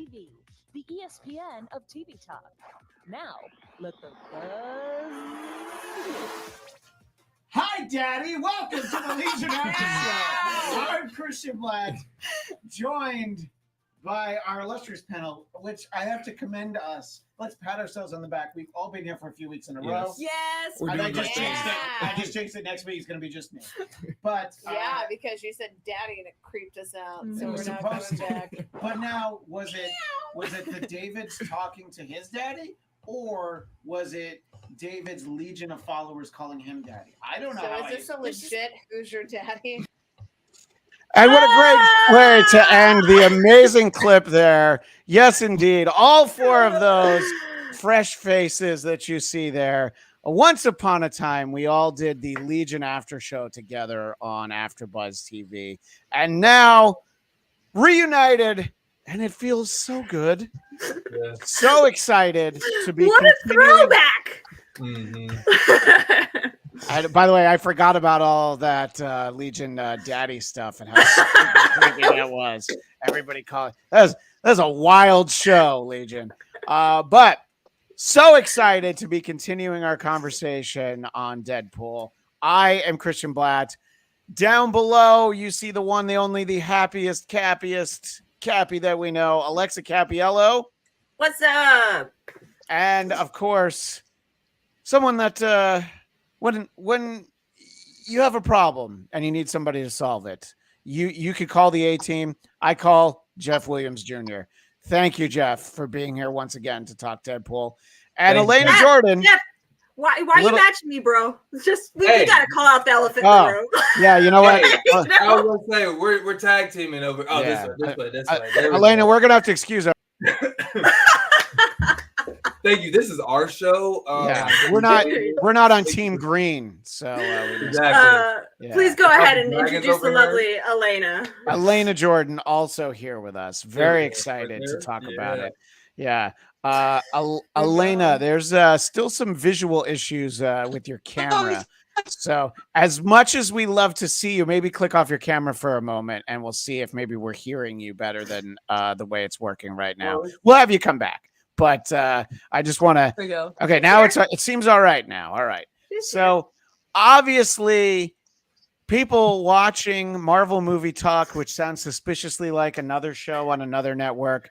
TV, the ESPN of TV talk. Now, let the buzz begin. Hi, Daddy. Welcome to the Legion After Show. I'm Christian Bladt, joined by our illustrious panel, which I have to commend us. Let's pat ourselves on the back. We've all been here for a few weeks in a row. Yes. And I just changed it. I just changed it. Next week it's going to be just me. But yeah, because you said daddy and it creeped us out. So we're not supposed coming back. But now, was it the David's talking to his daddy? Or was it David's legion of followers calling him daddy? I don't know. So is this a legit who's your daddy? And what a great way to end the amazing clip there. Yes, indeed. All four of those fresh faces that you see there. Once upon a time, we all did the Legion after show together on Afterbuzz TV. And now, reunited, and it feels so good. Yeah. So excited to be What a throwback! By the way, I forgot about all that Legion daddy stuff and how stupid that was. Everybody called it. That's a wild show, Legion. But so excited to be continuing our conversation on Deadpool. I am Christian Bladt. Down below, you see the one, the only, the happiest, Cappy that we know, Alexa Cappiello. What's up? And of course, someone that when you have a problem and you need somebody to solve it, you could call the A-team. I call Jeff Williams Jr. Thank you, Jeff, for being here once again to talk Deadpool. And Alana Jordan. Jeff, why are you matching me, bro? It's just we gotta call out the elephant in the room. Yeah, you know what? I was gonna say we're tag teaming over. Oh, yeah. this way. Alana, we're gonna have to excuse her. Thank you. This is our show. Yeah, we're not on Team Green, so exactly. Please go ahead and introduce the lovely Alana. Alana Jordan also here with us. Very excited to talk about it. Yeah. Alana, there's still some visual issues with your camera. So as much as we love to see you, maybe click off your camera for a moment and we'll see if maybe we're hearing you better than the way it's working right now. We'll have you come back. But I just want to. Okay, now it seems all right now. All right. So obviously, people watching Marvel Movie Talk, which sounds suspiciously like another show on another network,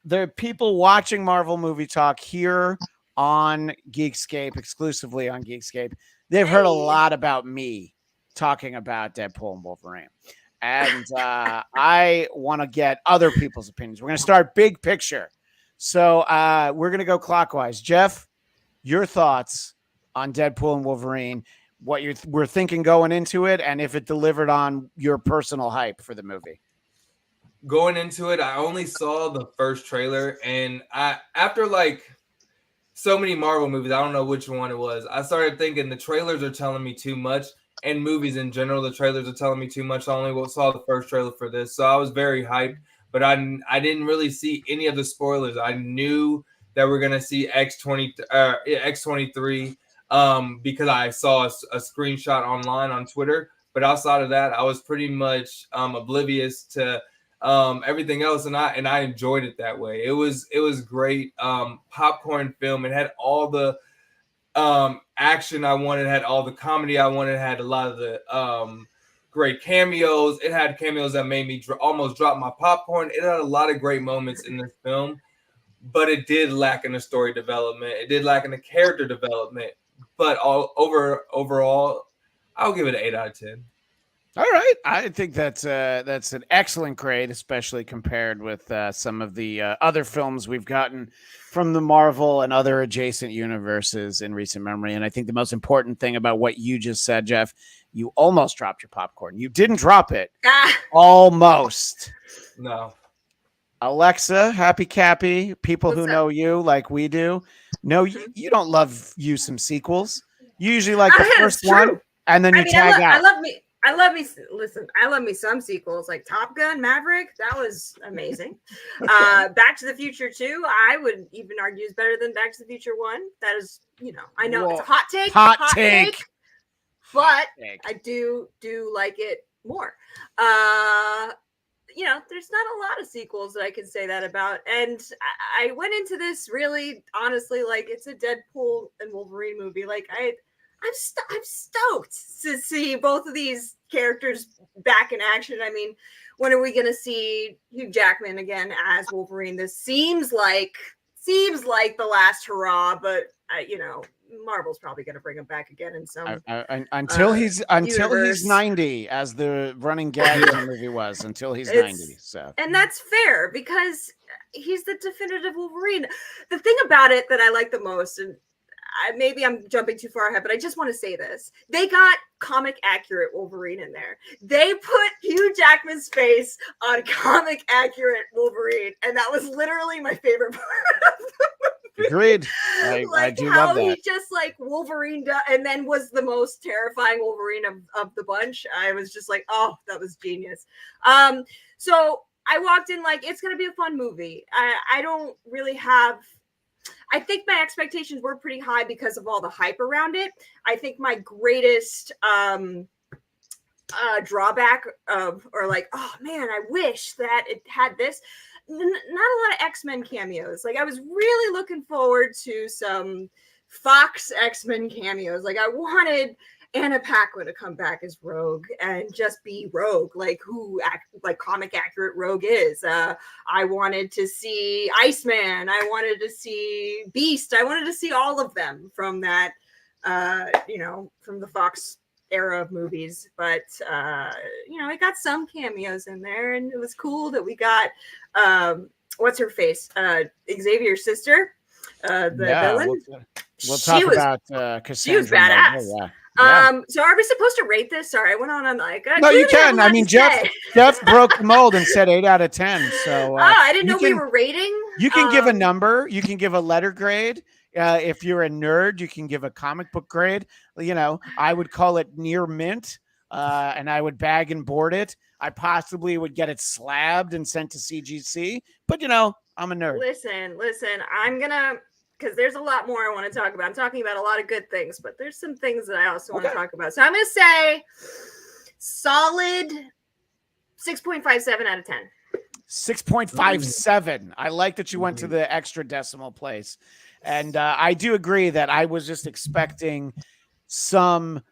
the people watching Marvel Movie Talk here on Geekscape, exclusively on Geekscape, they've heard a lot about me talking about Deadpool and Wolverine. And I want to get other people's opinions. We're going to start big picture. So we're going to go clockwise. Jeff, your thoughts on Deadpool and Wolverine, what we're thinking going into it, and if it delivered on your personal hype for the movie. Going into it, I only saw the first trailer, and after like so many Marvel movies, I don't know which one it was, I started thinking the trailers are telling me too much, and movies in general, the trailers are telling me too much. I only saw the first trailer for this, so I was very hyped. But I didn't really see any of the spoilers. I knew that we're gonna see X-23 because I saw a screenshot online on Twitter. But outside of that, I was pretty much oblivious to everything else, and I enjoyed it that way. It was great popcorn film. It had all the action I wanted, had all the comedy I wanted, had a lot of the great cameos. It had cameos that made me almost drop my popcorn. It had a lot of great moments in this film, but it did lack in the story development. It did lack in the character development. But overall, I'll give it an 8 out of 10. All right, I think that's an excellent grade, especially compared with some of the other films we've gotten from the Marvel and other adjacent universes in recent memory. And I think the most important thing about what you just said, Jeff, you almost dropped your popcorn. You didn't drop it. Almost. No. Alexa, Happy Cappy, people who know you like we do, know you don't love you some sequels. You usually like the first one, and then you tag out. I love me some sequels like Top Gun, Maverick. That was amazing. Back to the Future 2, I would even argue is better than Back to the Future 1. That is, I know it's a hot take. Hot take. But I do like it more. you know, there's not a lot of sequels that I can say that about. And I went into this really honestly like it's a Deadpool and Wolverine movie. Like I'm stoked to see both of these characters back in action. I mean, when are we going to see Hugh Jackman again as Wolverine? This seems like the last hurrah, but you know, Marvel's probably going to bring him back again in some until he's universe. 90, as the running gag in the movie was, until he's 90. So, and that's fair because he's the definitive Wolverine. The thing about it that I like the most, and maybe I'm jumping too far ahead, but I just want to say this: they got comic accurate Wolverine in there. They put Hugh Jackman's face on comic accurate Wolverine, and that was literally my favorite part of the movie. Agreed. Like I do how love that. he just like Wolverine and then was the most terrifying Wolverine of the bunch. I was just like, oh, that was genius. So I walked in like it's gonna be a fun movie. I don't really have. I think my expectations were pretty high because of all the hype around it. I think my greatest drawback or like, oh man, I wish that it had this. Not a lot of X-Men cameos. Like I was really looking forward to some Fox X-Men cameos. Like I wanted Anna Paquin to come back as Rogue and just be Rogue, like like comic accurate Rogue is. I wanted to see Iceman. I wanted to see Beast. I wanted to see all of them from that, you know, from the Fox era of movies. But you know, it got some cameos in there, and it was cool that we got what's her face, Xavier's sister, the villain. We'll talk about Cassandra. She was badass. So are we supposed to rate this? Sorry, I went on. I'm like, no, you can. I mean, Jeff broke the mold and said 8 out of 10. So I didn't know we were rating. You can give a number. You can give a letter grade. If you're a nerd, you can give a comic book grade. You know, I would call it near mint, and I would bag and board it. I possibly would get it slabbed and sent to CGC, but you know, I'm a nerd. Listen, I'm gonna, because there's a lot more I want to talk about. I'm talking about a lot of good things, but there's some things that I also want to talk about. So I'm gonna say solid 6.57 out of 10. 6.57. I like that you went to the extra decimal place. And I do agree that I was just expecting some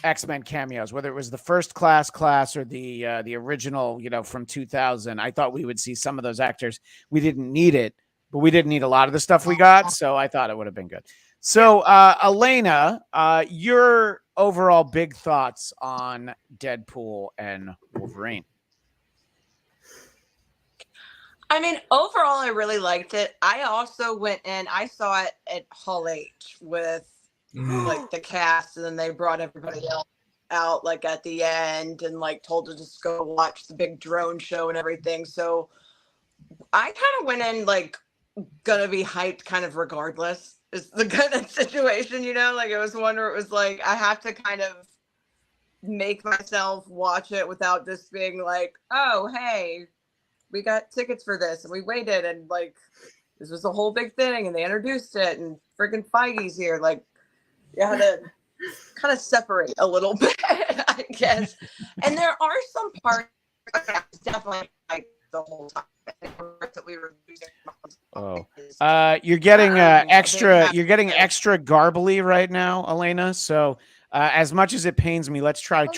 X-Men cameos, whether it was the first class or the original, you know, from 2000. I thought we would see some of those actors. We didn't need it, but we didn't need a lot of the stuff we got. So I thought it would have been good. So Alana, your overall big thoughts on Deadpool and Wolverine? I mean, overall, I really liked it. I also went in, I saw it at Hall H with like the cast, and then they brought everybody else out like at the end and like told to just go watch the big drone show and everything. So I kind of went in like gonna be hyped kind of regardless. It's the kind of situation, you know, like it was one where it was like I have to kind of make myself watch it without just being like, oh, hey, we got tickets for this and we waited and like this was a whole big thing and they introduced it and freaking Feige's here. Like you had to kind of separate a little bit, I guess. And there are some parts definitely like the whole time that we were using. You're getting extra garbly right now, Alana. So as much as it pains me, let's try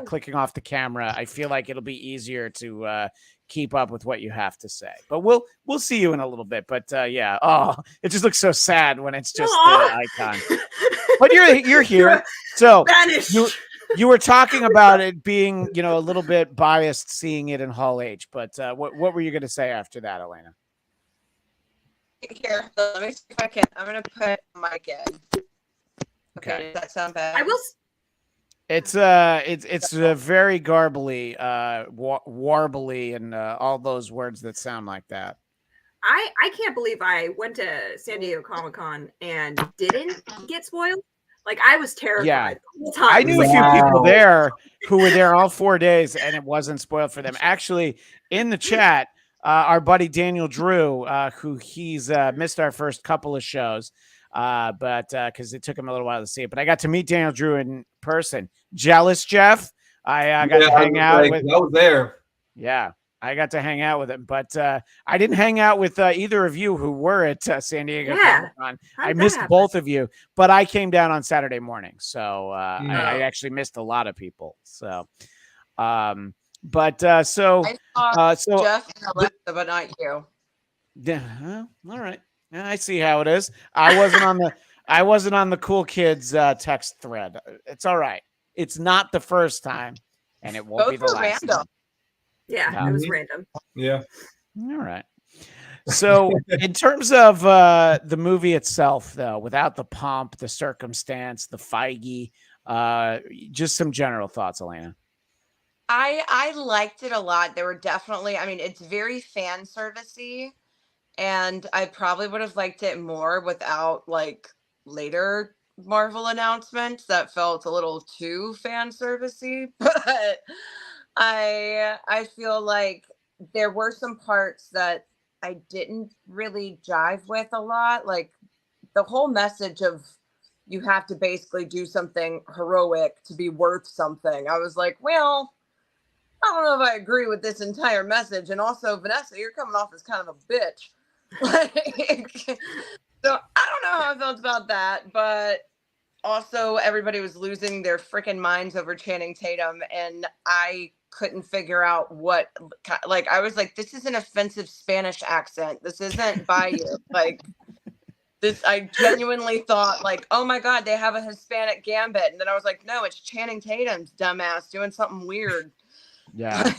clicking off the camera. I feel like it'll be easier to keep up with what you have to say, but we'll see you in a little bit. But yeah, it just looks so sad when it's just the icon. But you're here, so you were talking about it being, you know, a little bit biased seeing it in Hall H. But what were you going to say after that, Alana? Here, let me see if I can. I'm going to put mic in. Okay, does that sound bad? I will. It's a very garbly, warbly, and all those words that sound like that. I can't believe I went to San Diego Comic-Con and didn't get spoiled. Like I was terrified the whole time. I knew a few people there who were there all 4 days, and it wasn't spoiled for them. Actually, in the chat, our buddy Daniel Drew, who he's missed our first couple of shows. But because it took him a little while to see it, but I got to meet Daniel Drew in person. Jealous, Jeff? I got to hang out with. I was there. Yeah, I got to hang out with him, but I didn't hang out with either of you who were at San Diego Comic-Con. I missed both of you, but I came down on Saturday morning, so I actually missed a lot of people. So, so I saw Jeff and Alexa, but not you. Yeah, all right. Yeah, I see how it is. I wasn't on the cool kids text thread. It's all right. It's not the first time, and it won't be the last time. Yeah, it was random. Yeah. All right. So, in terms of the movie itself, though, without the pomp, the circumstance, the Feige, just some general thoughts, Alana. I liked it a lot. There were definitely, I mean, it's very fan servicey, and I probably would have liked it more without like later Marvel announcements that felt a little too fan servicey. But I feel like there were some parts that I didn't really jive with a lot. Like the whole message of you have to basically do something heroic to be worth something. I was like, well, I don't know if I agree with this entire message. And also, Vanessa, you're coming off as kind of a bitch. So I don't know how I felt about that, but also everybody was losing their freaking minds over Channing Tatum, and I couldn't figure out what, like, I was like, this is an offensive Spanish accent. This isn't Bayou. Like, this, I genuinely thought, like, oh my God, they have a Hispanic Gambit. And then I was like, no, it's Channing Tatum's dumbass doing something weird. Yeah.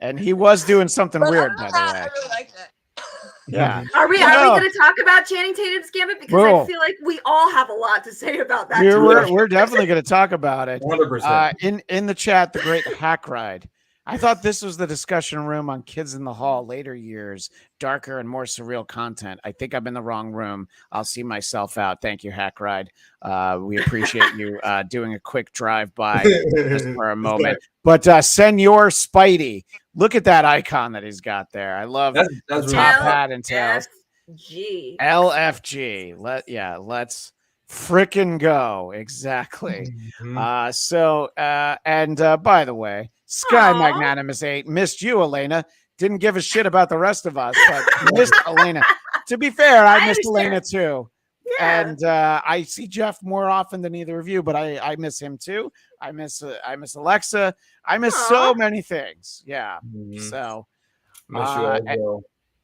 And he was doing something weird, by the way. I really liked it. Yeah. Are we going to talk about Channing Tatum's Gambit? Because I feel like we all have a lot to say about that. We're definitely going to talk about it. 100%. In the chat, the great Hack Ride. I thought this was the discussion room on Kids in the Hall later years, darker and more surreal content. I think I'm in the wrong room. I'll see myself out. Thank you, Hack Ride. We appreciate you doing a quick drive-by just for a moment. But Senor Spidey, look at that icon that he's got there. I love that's the really top cool. hat and tails. LFG. Let's frickin' go. Exactly. Mm-hmm. By the way, Sky Magnanimous 8 missed you, Elena. Didn't give a shit about the rest of us, but missed Elena. To be fair, I missed Elena too. Yeah. And I see Jeff more often than either of you, but I miss him too. I miss Alexa. I miss so many things. Yeah. Mm-hmm. So miss you as well.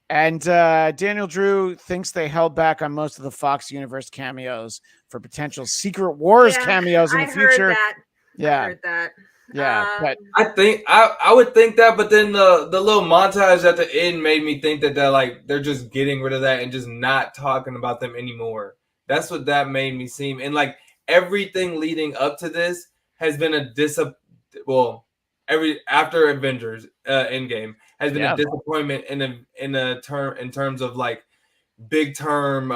And Daniel Drew thinks they held back on most of the Fox Universe cameos for potential Secret Wars cameos in the future. Heard that. Yeah. I heard that. Yeah, but I think I would think that, but then the little montage at the end made me think that they're just getting rid of that and just not talking about them anymore. That's what that made me seem. And like everything leading up to this has been after Avengers Endgame has been a disappointment in terms of like big term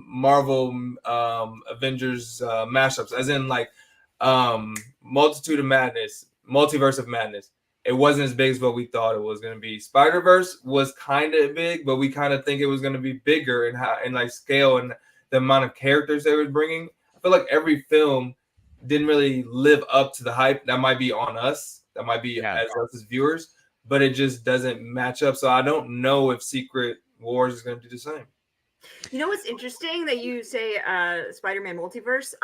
Marvel Avengers mashups, as in like Multitude of Madness, Multiverse of Madness. It wasn't as big as what we thought it was going to be. Spider-Verse was kind of big, but we kind of think it was going to be bigger in like scale and the amount of characters they were bringing. I feel like every film didn't really live up to the hype. That might be on us. That might be as us as viewers, but it just doesn't match up. So I don't know if Secret Wars is going to do the same. You know what's interesting that you say Spider-Man Multiverse?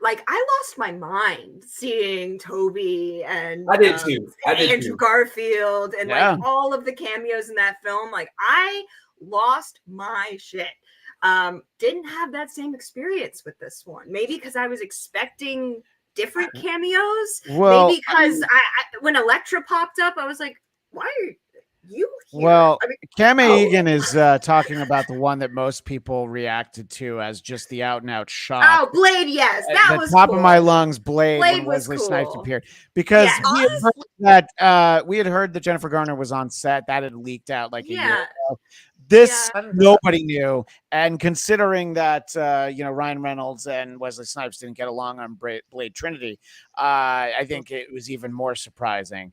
Like I lost my mind seeing Toby and I did too. Andrew Garfield and like all of the cameos in that film. Like I lost my shit. Didn't have that same experience with this one. Maybe because I was expecting different cameos. Well, maybe because I when Elektra popped up, I was like, why are you here? Well, Cam Egan is talking about the one that most people reacted to as just the out and out shock. Oh, Blade, yes, that was top cool. of my lungs. Blade when was Wesley cool. Snipes appeared, because we had heard that we had heard that Jennifer Garner was on set. That had leaked out like a year ago. This nobody knew, and considering that Ryan Reynolds and Wesley Snipes didn't get along on Blade Trinity, I think it was even more surprising.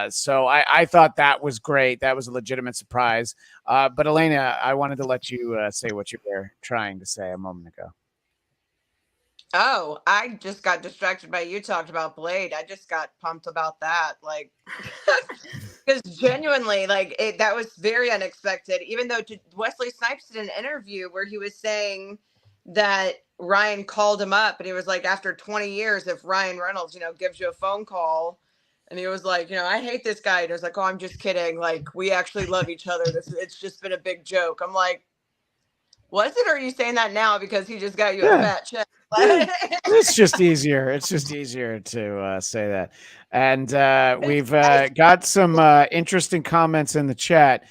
So I thought that was great. That was a legitimate surprise. But Elena, I wanted to let you say what you were trying to say a moment ago. Oh, I just got distracted by you talked about Blade. I just got pumped about that. Like, because genuinely, like, that was very unexpected. Even though Wesley Snipes did an interview where he was saying that Ryan called him up and he was like, after 20 years, if Ryan Reynolds, gives you a phone call, and he was like, I hate this guy. And he was like, oh, I'm just kidding. Like, we actually love each other. It's just been a big joke. I'm like, was it, or are you saying that now because he just got you a fat check? It's just easier. It's just easier to say that. And we've got some interesting comments in the chat,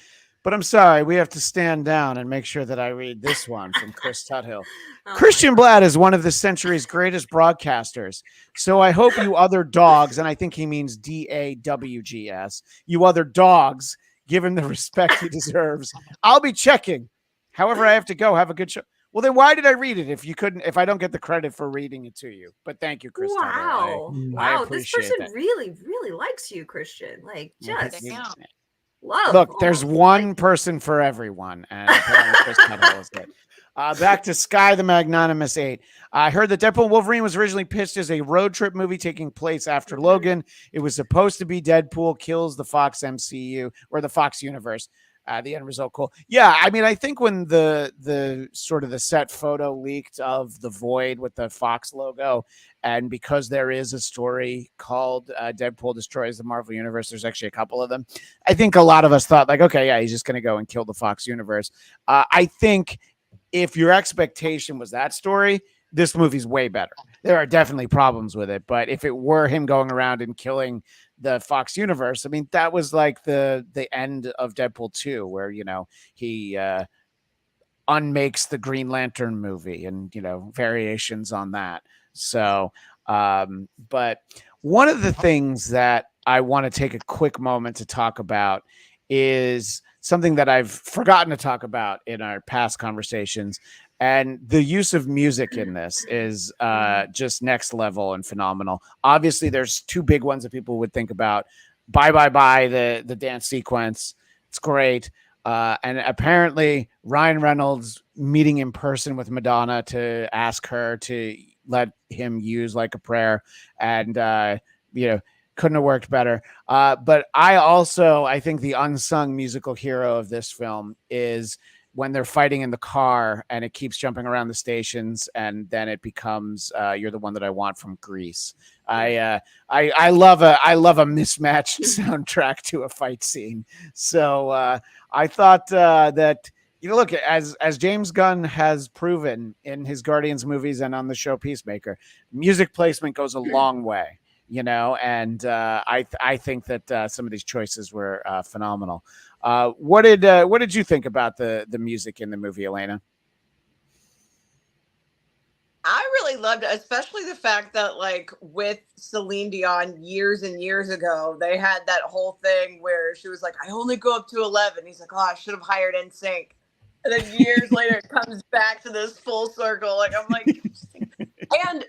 but I'm sorry, we have to stand down and make sure that I read this one from Chris Tuthill. Christian Bladt is one of the century's greatest broadcasters. So I hope you other dogs, and I think he means DAWGS, you other dogs, give him the respect he deserves. I'll be checking. However, I have to go. Have a good show. Well, then why did I read it if I don't get the credit for reading it to you? But thank you, Chris. Wow. I Wow. This person that. really, really likes you, Christian. Like, just love. Look, there's one person for everyone. And Chris Tuthill is it. Back to Sky the Magnanimous 8. I heard that Deadpool Wolverine was originally pitched as a road trip movie taking place after Logan. It was supposed to be Deadpool kills the Fox MCU or the Fox universe. The end result, cool. Yeah, I mean, I think when the sort of the set photo leaked of the Void with the Fox logo, and because there is a story called Deadpool Destroys the Marvel Universe, there's actually a couple of them. I think a lot of us thought like, okay, yeah, he's just going to go and kill the Fox universe. I think if your expectation was that story, this movie's way better. There are definitely problems with it, but if it were him going around and killing the Fox universe, I mean, that was like the end of Deadpool 2, where, he unmakes the Green Lantern movie and, variations on that. So, but one of the things that I want to take a quick moment to talk about is something that I've forgotten to talk about in our past conversations. And the use of music in this is just next level and phenomenal. Obviously, there's two big ones that people would think about. Bye, Bye, Bye, the dance sequence. It's great. And apparently, Ryan Reynolds meeting in person with Madonna to ask her to let him use Like a Prayer. And, couldn't have worked better. But I think the unsung musical hero of this film is when they're fighting in the car and it keeps jumping around the stations, and then it becomes You're the One That I Want from Grease. I love a mismatched soundtrack to a fight scene. So I thought that, look, as James Gunn has proven in his Guardians movies and on the show Peacemaker, music placement goes a long way. And I think that some of these choices were phenomenal. What did you think about the music in the movie, Elena? I really loved it, especially the fact that, like, with Celine Dion years and years ago, they had that whole thing where she was like, I only go up to 11. He's like, oh, I should have hired NSYNC. And then years later, it comes back to this full circle. Like, I'm like, and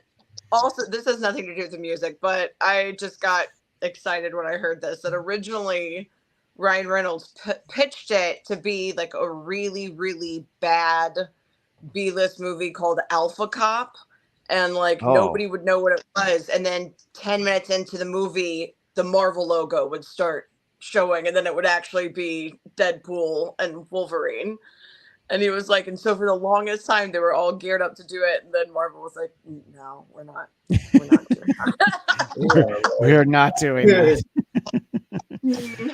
also, this has nothing to do with the music, but I just got excited when I heard this, that originally Ryan Reynolds pitched it to be like a really, really bad B-list movie called Alpha Cop, and like nobody would know what it was. And then 10 minutes into the movie, the Marvel logo would start showing, and then it would actually be Deadpool and Wolverine. And he was like, and so for the longest time, they were all geared up to do it. And then Marvel was like, no, we're not doing that. We're not doing that.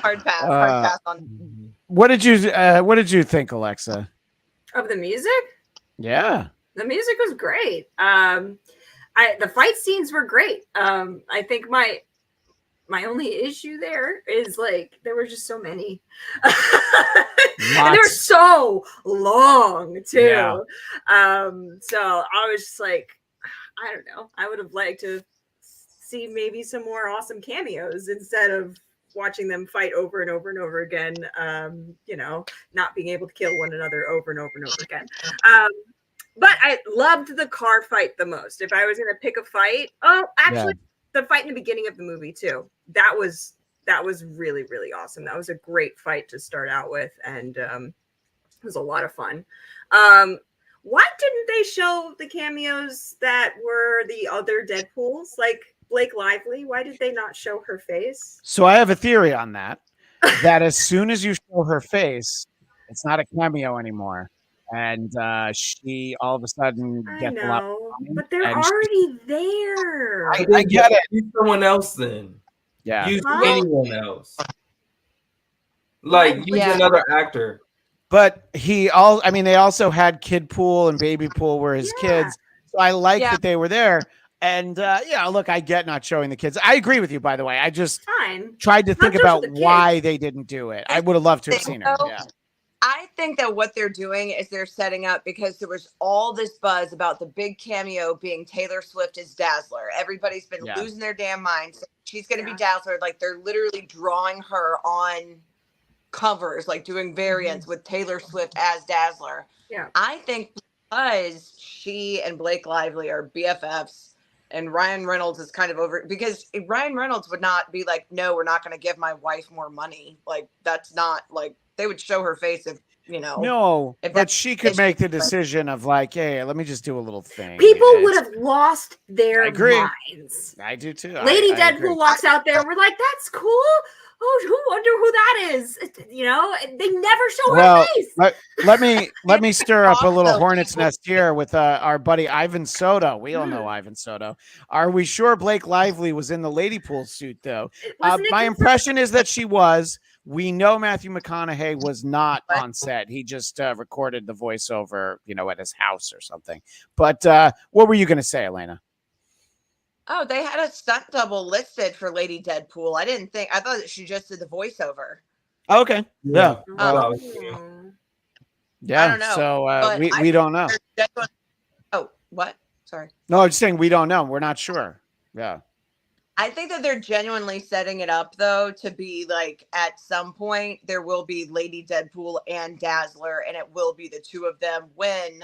Hard pass on. What did you think, Alexa? Of the music? Yeah. The music was great. The fight scenes were great. I think my only issue there is like there were just so many. And they were so long too. Yeah. So I was just like, I don't know. I would have liked to see maybe some more awesome cameos instead of watching them fight over and over and over again. Not being able to kill one another over and over and over again. But I loved the car fight the most. If I was going to pick a fight, the fight in the beginning of the movie too. That was really, really awesome. That was a great fight to start out with, and it was a lot of fun. Why didn't they show the cameos that were the other Deadpools, like Blake Lively? Why did they not show her face? So I have a theory on that. That as soon as you show her face, it's not a cameo anymore, and she all of a sudden I gets a lot. know, but they're and she- already there. I get it. Use someone else then. Yeah. Use Huh? anyone else. Like use Yeah. another actor. But they also had Kid Pool and Baby Pool were his Yeah. kids. So I like Yeah. that they were there. And look, I get not showing the kids. I agree with you, by the way. I just Fine. tried to think just about with the why they didn't do it. I would have loved to have seen her. So, Yeah. I think that what they're doing is they're setting up because there was all this buzz about the big cameo being Taylor Swift as Dazzler. Everybody's been Yeah. losing their damn minds. She's going to Yeah. be Dazzler. Like they're literally drawing her on covers, like doing variants with Taylor Swift as Dazzler. Yeah. I think because she and Blake Lively are BFFs and Ryan Reynolds is kind of over because Ryan Reynolds would not be like, no, we're not going to give my wife more money. Like that's not like they would show her face if, No, if but that's she could issue, make the but- decision of like, hey, let me just do a little thing. People It's- would have lost their I agree. minds. I do too. Lady I agree. Deadpool walks out there and we're like, that's cool. Oh, who wonder who that is? They never show Well, her face. let me stir up a little Also, hornet's people- nest here with our buddy Ivan Soto. We all know Ivan Soto. Are we sure Blake Lively was in the lady pool suit though? Wasn't it My confirmed? impression is that she was. We know Matthew McConaughey was not on set. He just recorded the voiceover, at his house or something. But what were you going to say, Elena? Oh, they had a stunt double listed for Lady Deadpool. I thought that she just did the voiceover. Okay. Yeah. Oh. Yeah. don't know, So but we I don't know. Oh, what? Sorry. No, I'm just saying we don't know. We're not sure. Yeah. I think that they're genuinely setting it up though to be like at some point there will be Lady Deadpool and Dazzler and it will be the two of them when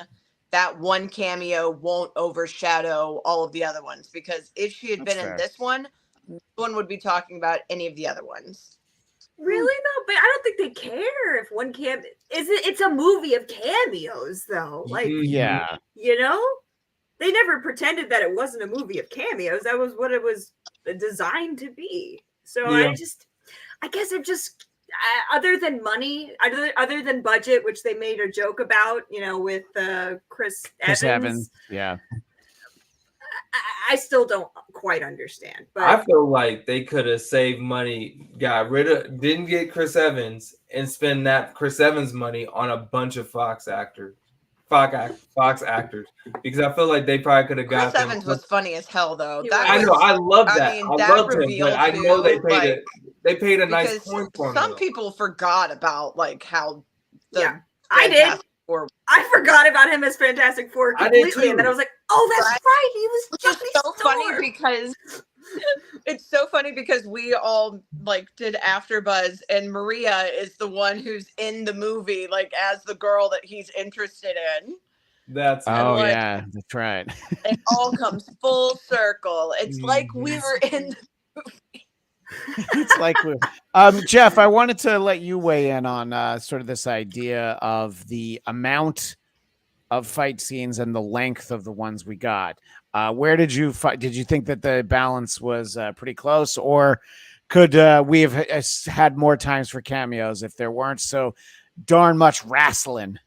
that one cameo won't overshadow all of the other ones because if she had That's been fair. in this one, no one would be talking about any of the other ones. Really though, but I don't think they care if one it's a movie of cameos though. Like Yeah. they never pretended that it wasn't a movie of cameos. That was what it was designed to be. So Yeah. I guess it just other than money, other than budget, which they made a joke about, with Chris Evans. Yeah. I still don't quite understand. But I feel like they could have saved money, didn't get Chris Evans, and spend that Chris Evans money on a bunch of Fox actors, because I feel like they probably could have got Chris them. Evans was funny as hell though. He That I was. know, I love I that. mean, I that loved him, reveal but I know too, they paid a nice because point for him. some though. people forgot about like how Yeah, I did. Fantastic Four I forgot about him as Fantastic Four I did completely, and then too. I was like, "Oh, that's Right. right. He was which is Jeffree so funny Star." because it's so funny because we all like did Afterbuzz and Maria is the one who's in the movie like as the girl that he's interested in. That's Oh like- yeah, that's right. It all comes full circle. It's like we were in It's like Jeff, I wanted to let you weigh in on sort of this idea of the amount of fight scenes and the length of the ones we got. Where did you did you think that the balance was pretty close, or could we have had more times for cameos if there weren't so darn much wrestling?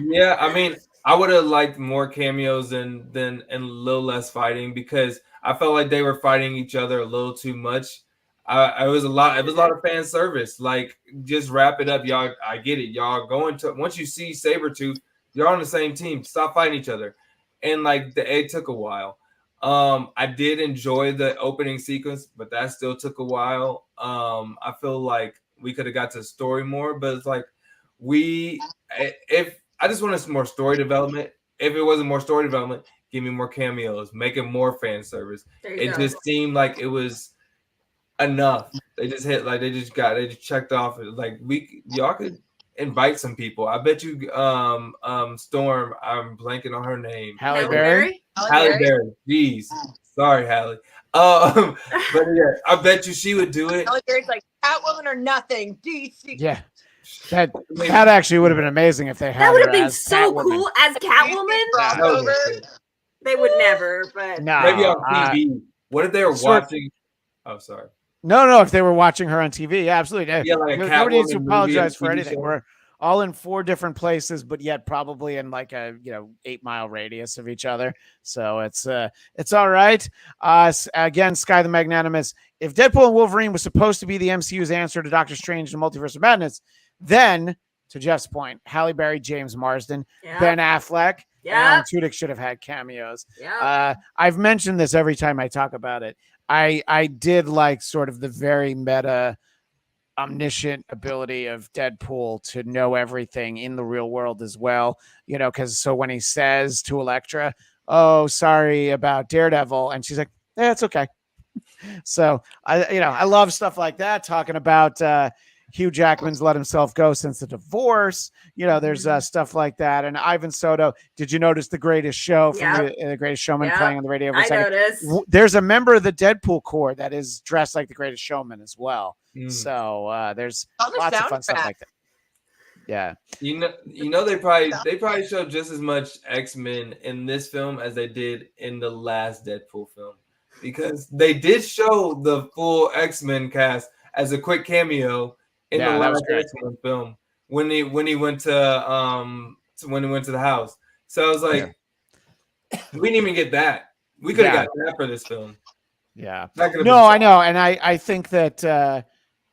Yeah, I mean, I would have liked more cameos and a little less fighting because I felt like they were fighting each other a little too much. It was a lot of fan service. Like, just wrap it up, y'all. I get it. Y'all going to once you see Sabretooth, you're on the same team. Stop fighting each other. And like it took a while. I did enjoy the opening sequence, but that still took a while. I feel like we could have got to the story more, but it's like if I just wanted some more story development. If it wasn't more story development, give me more cameos, make it more fan service. There you It go. just seemed like it was enough. They just checked off. Like y'all could invite some people. I bet you Storm, I'm blanking on her name. Halle Berry? Halle Berry. Jeez. Sorry, Halle. But yeah, I bet you she would do it. Halle Berry's like Catwoman or nothing. DC. Yeah. That actually would have been amazing if they had. That would her have been as so Catwoman. cool as Catwoman. That would've been Crossover. sick. They would never, but No, Maybe on TV. What if they were sort- watching? Oh, sorry. no. If they were watching her on TV, yeah, absolutely. Yeah, like a Nobody needs to Catwoman movie apologize and for TV anything. show. We're all in 4 different places, but yet probably in like a 8-mile radius of each other. So it's all right. Again, Sky the Magnanimous. If Deadpool and Wolverine was supposed to be the MCU's answer to Doctor Strange and Multiverse of Madness, then to Jeff's point, Halle Berry, James Marsden, yeah, Ben Affleck, and yeah, Alan Tudyk should have had cameos. yeah. I've mentioned this every time I talk about it. I did like sort of the very meta omniscient ability of Deadpool to know everything in the real world as well, because so when he says to Elektra, "Oh, sorry about Daredevil," and she's like, "Yeah, it's okay." So I love stuff like that, talking about Hugh Jackman's let himself go since the divorce. There's stuff like that. And Ivan Soto, did you notice The Greatest Show from the Greatest Showman playing on the radio? I noticed. There's a member of the Deadpool Corps that is dressed like the Greatest Showman as well. Mm. So there's On the lots of fun stuff soundtrack. like that. Yeah. They probably showed just as much X-Men in this film as they did in the last Deadpool film, because they did show the full X-Men cast as a quick cameo in the that was last great. X-Men film when he went to the house. So I was like, we didn't even get that. We could have got that for this film. Yeah. That could've No, been I know. And I think that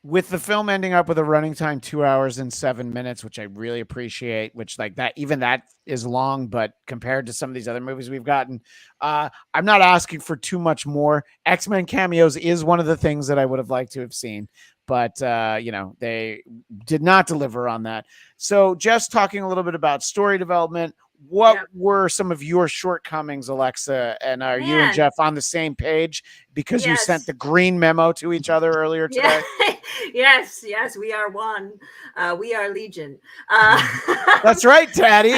with the film ending up with a running time 2 hours and 7 minutes, which I really appreciate, which like that, even that is long, but compared to some of these other movies we've gotten, I'm not asking for too much more. X-Men cameos is one of the things that I would have liked to have seen, but they did not deliver on that. So just talking a little bit about story development, what were some of your shortcomings, Alexa? And are you and Jeff on the same page because you sent the green memo to each other earlier today? Yes, we are one. We are Legion. That's right, Daddy.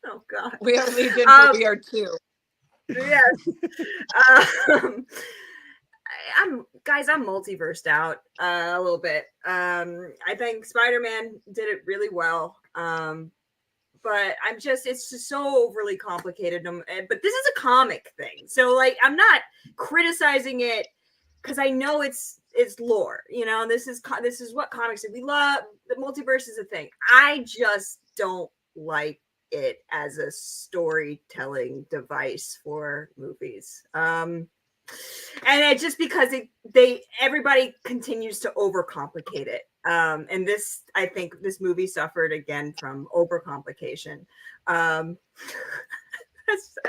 Oh God, We are Legion, but we are 2. Yes. I'm multiversed out a little bit. I think Spider-Man did it really well. But it's just so overly complicated. But this is a comic thing, so like I'm not criticizing it because I know it's lore. This is what comics do. We love the multiverse is a thing. I just don't like it as a storytelling device for movies. And it's just because everybody continues to overcomplicate it. And I think this movie suffered again from overcomplication.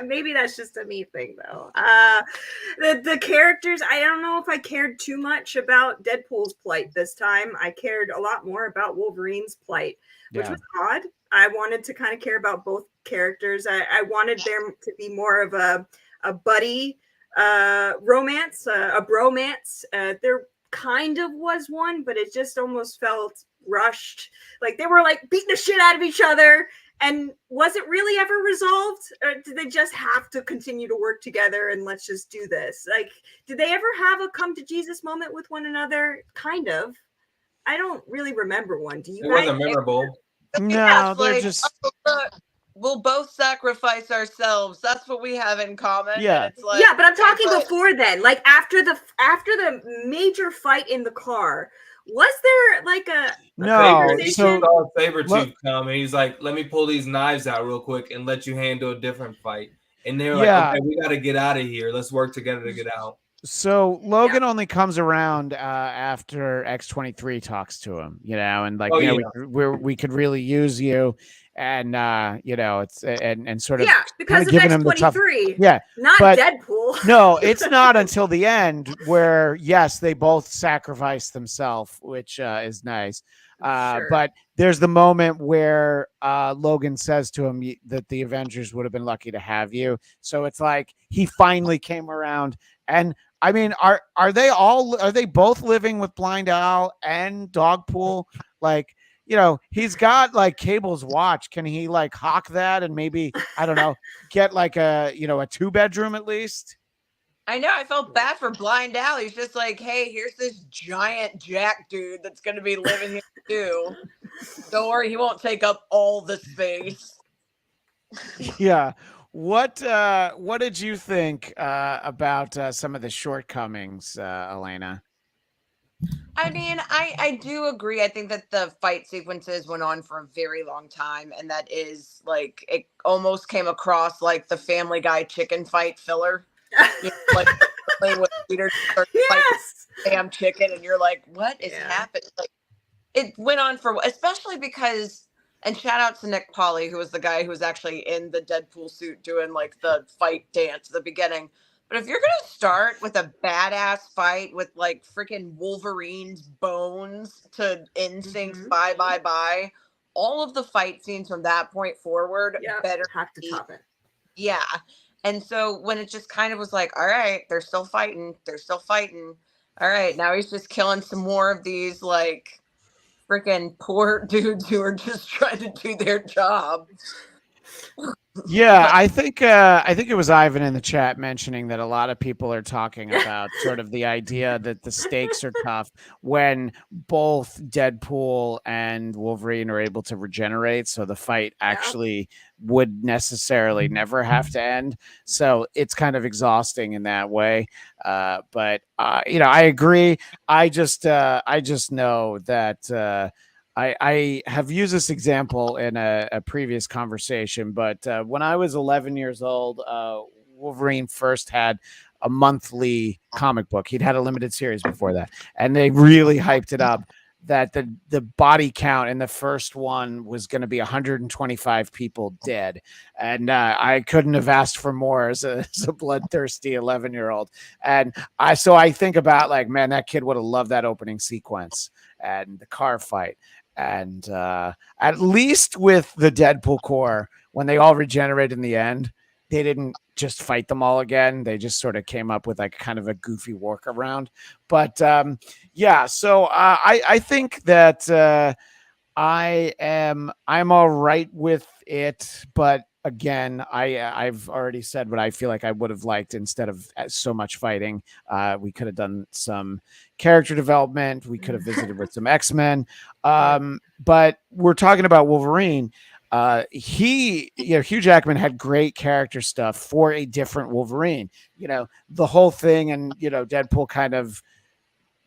Maybe that's just a me thing though. The characters, I don't know if I cared too much about Deadpool's plight this time. I cared a lot more about Wolverine's plight, which was odd. I wanted to kind of care about both characters. I wanted there to be more of a buddy romance, a bromance. There kind of was one, but it just almost felt rushed. Like they were like beating the shit out of each other. And was it really ever resolved? Or did they just have to continue to work together and let's just do this? Like, did they ever have a come to Jesus moment with one another? Kind of. I don't really remember one. Do you? It wasn't memorable. No, they're just. Oh, look, we'll both sacrifice ourselves. That's what we have in common. Yeah. And it's like, Yeah, but I'm talking before then. Like after the major fight in the car, was there like a No, so Sabretooth come and he's like, let me pull these knives out real quick and let you handle a different fight. And they're like, okay, we got to get out of here. Let's work together to get out. So Logan only comes around after X-23 talks to him, and like, we could really use you. And it's and sort of because of giving him the tough, not but Deadpool. No, it's not until the end where they both sacrifice themselves, which is nice. But there's the moment where Logan says to him that the Avengers would have been lucky to have you. So it's like he finally came around. And I mean, are they both living with Blind Al and Dogpool? Like, he's got like Cable's watch. Can he like hawk that and maybe, I don't know, get like a 2-bedroom at least? I know. I felt bad for Blind Al. He's just like, hey, here's this giant Jack dude that's going to be living here too. Don't worry, he won't take up all the space. Yeah. What did you think about some of the shortcomings, Elena? I mean, I do agree. I think that the fight sequences went on for a very long time, and that is like it almost came across like the Family Guy chicken fight filler. You know, like with Peter Yes. damn chicken, and you're like, what is happening? Like, it went on for, especially because, and shout out to Nick Pauly, who was the guy who was actually in the Deadpool suit doing like the fight dance at the beginning. But if you're gonna start with a badass fight with like freaking Wolverine's bones to Instinct's bye bye bye, all of the fight scenes from that point forward better have to top it. Yeah. And so when it just kind of was like, all right, they're still fighting. They're still fighting. All right, now he's just killing some more of these like freaking poor dudes who are just trying to do their job. Yeah, I think it was Ivan in the chat mentioning that a lot of people are talking about sort of the idea that the stakes are tough when both Deadpool and Wolverine are able to regenerate, so the fight actually would necessarily never have to end. So it's kind of exhausting in that way. But I agree. I just know that. I have used this example in a previous conversation, but when I was 11 years old, Wolverine first had a monthly comic book. He'd had a limited series before that, and they really hyped it up that the body count in the first one was going to be 125 people dead. And I couldn't have asked for more as a bloodthirsty 11-year-old. And I think about like, man, that kid would have loved that opening sequence and the car fight. And at least with the Deadpool Corps, when they all regenerate in the end, they didn't just fight them all again. They just sort of came up with like kind of a goofy workaround. But so I think that I'm all right with it. But again, I've already said what I feel like I would have liked instead of so much fighting. We could have done some character development. We could have visited with some X-Men. But we're talking about Wolverine. Hugh Jackman had great character stuff for a different Wolverine. The whole thing, and Deadpool kind of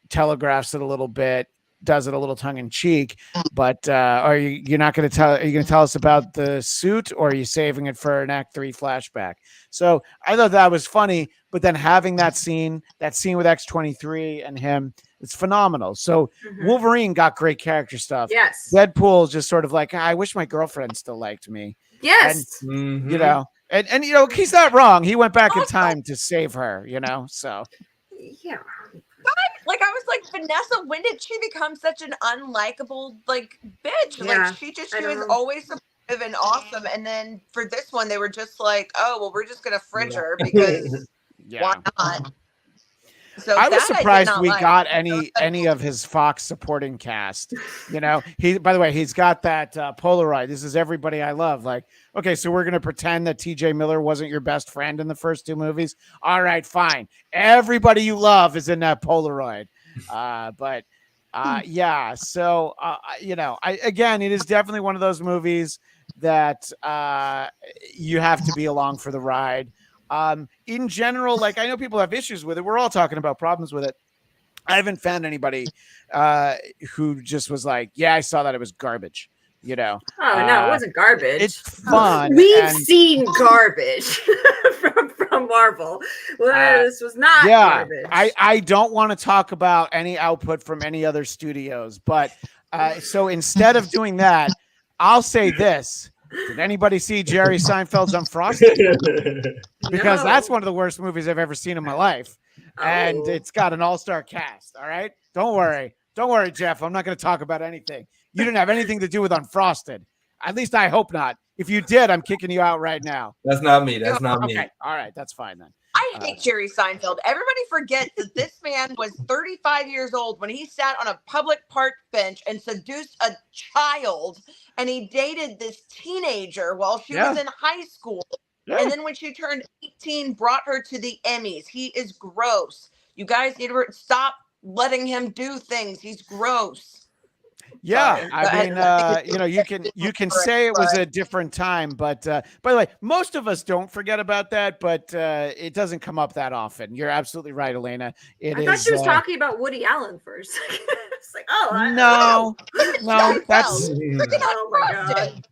telegraphs it a little bit, does it a little tongue in cheek. But are you going to tell us about the suit, or are you saving it for an Act 3 flashback? So I thought that was funny. But then having that scene with X-23 and him, it's phenomenal. So Wolverine got great character stuff. Yes. Deadpool just sort of like, I wish my girlfriend still liked me. Yes. And, and he's not wrong. He went back in time to save her, so. Yeah. Like, I was like, Vanessa, when did she become such an unlikable, like, bitch? Yeah, like, she was always supportive and awesome. And then for this one, they were just like, oh, well, we're just going to fridge her because why not? So I was surprised we got any of his Fox supporting cast. By the way, he's got that Polaroid. This is everybody I love. Like, okay, so we're going to pretend that TJ Miller wasn't your best friend in the first two movies. All right, fine. Everybody you love is in that Polaroid. So, again, it is definitely one of those movies that you have to be along for the ride. In general, like, I know people have issues with it. We're all talking about problems with it. I haven't found anybody who just was like, yeah, I saw that it was garbage. Oh, no, it wasn't garbage. It's fun. We've seen garbage from Marvel. This was not garbage. I don't want to talk about any output from any other studios, but so instead of doing that, I'll say this. Did anybody see Jerry Seinfeld's Unfrosted? Because that's one of the worst movies I've ever seen in my life. And it's got an all-star cast. All right. Don't worry, Jeff. I'm not going to talk about anything. You didn't have anything to do with Unfrosted. At least I hope not. If you did, I'm kicking you out right now. That's not me. That's not me. All right. That's fine then. I hate Jerry Seinfeld. Everybody forgets that this man was 35 years old when he sat on a public park bench and seduced a child, and he dated this teenager while she was in high school. Yeah. And then when she turned 18, brought her to the Emmys. He is gross. You guys need to stop letting him do things. He's gross. Yeah, Sorry. I mean, you know, you can say it was a different time, but by the way, most of us don't forget about that, but it doesn't come up that often. You're absolutely right, Elena. I thought she was talking about Woody Allen first. It's like, oh, no, that's oh my god.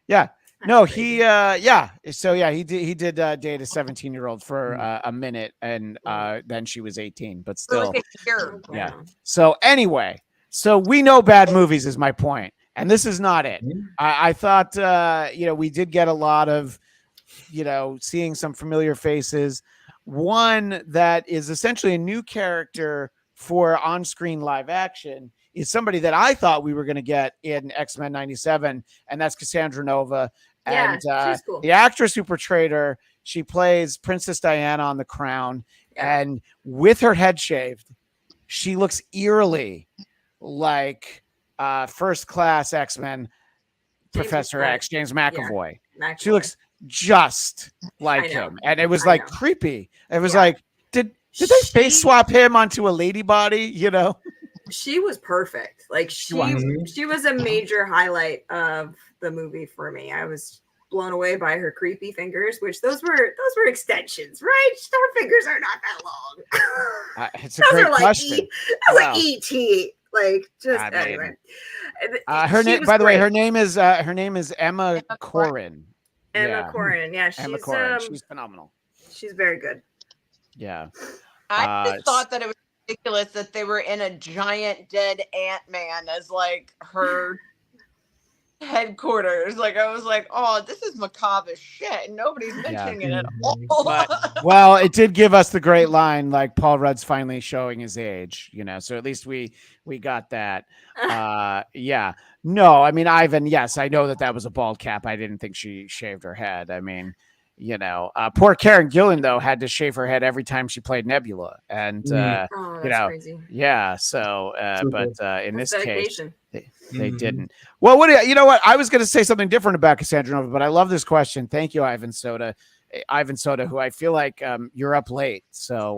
yeah. No, he yeah. So yeah, he did date a 17-year-old for a minute, and then she was 18, but For still, like a year. yeah. So anyway, so we know bad movies is my point, and this is not it. I thought you know, we did get a lot of, you know, seeing some familiar faces. One that is essentially a new character for on-screen live action is somebody that I thought we were going to get in X-Men 97, and that's Cassandra Nova. Yeah, And she's cool. the actress who portrayed her, she plays Princess Diana on The Crown, and with her head shaved, she looks eerily like first class X-Men Professor X, James McAvoy. She looks just like him, and it was like creepy. It was like, did they face swap him onto a lady body? You know, she was perfect. Like she was a major highlight of the movie for me. I was blown away by her creepy fingers, which those were extensions, right? Her fingers are not that long. It's a great question. Like ET. Like just anyway. Her name, by the way, her name is Emma Corrin. Emma Corrin, yeah, Emma Corrin. She's phenomenal. She's very good. Yeah, I just thought that it was ridiculous that they were in a giant dead Ant-Man as like her headquarters. Like I was like, oh, this is macabre as shit. Nobody's mentioning it at all. But, well, it did give us the great line, like Paul Rudd's finally showing his age, you know. So at least we got that. Yeah. No, I mean, Ivan, yes, I know that was a bald cap. I didn't think she shaved her head. I mean, you know, poor Karen Gillan though had to shave her head every time she played Nebula, and you know, crazy. Yeah. So, but in this case, they didn't. Well, you know what? I was going to say something different about Cassandra Nova, but I love this question. Thank you, Ivan Soda, who I feel like you're up late. So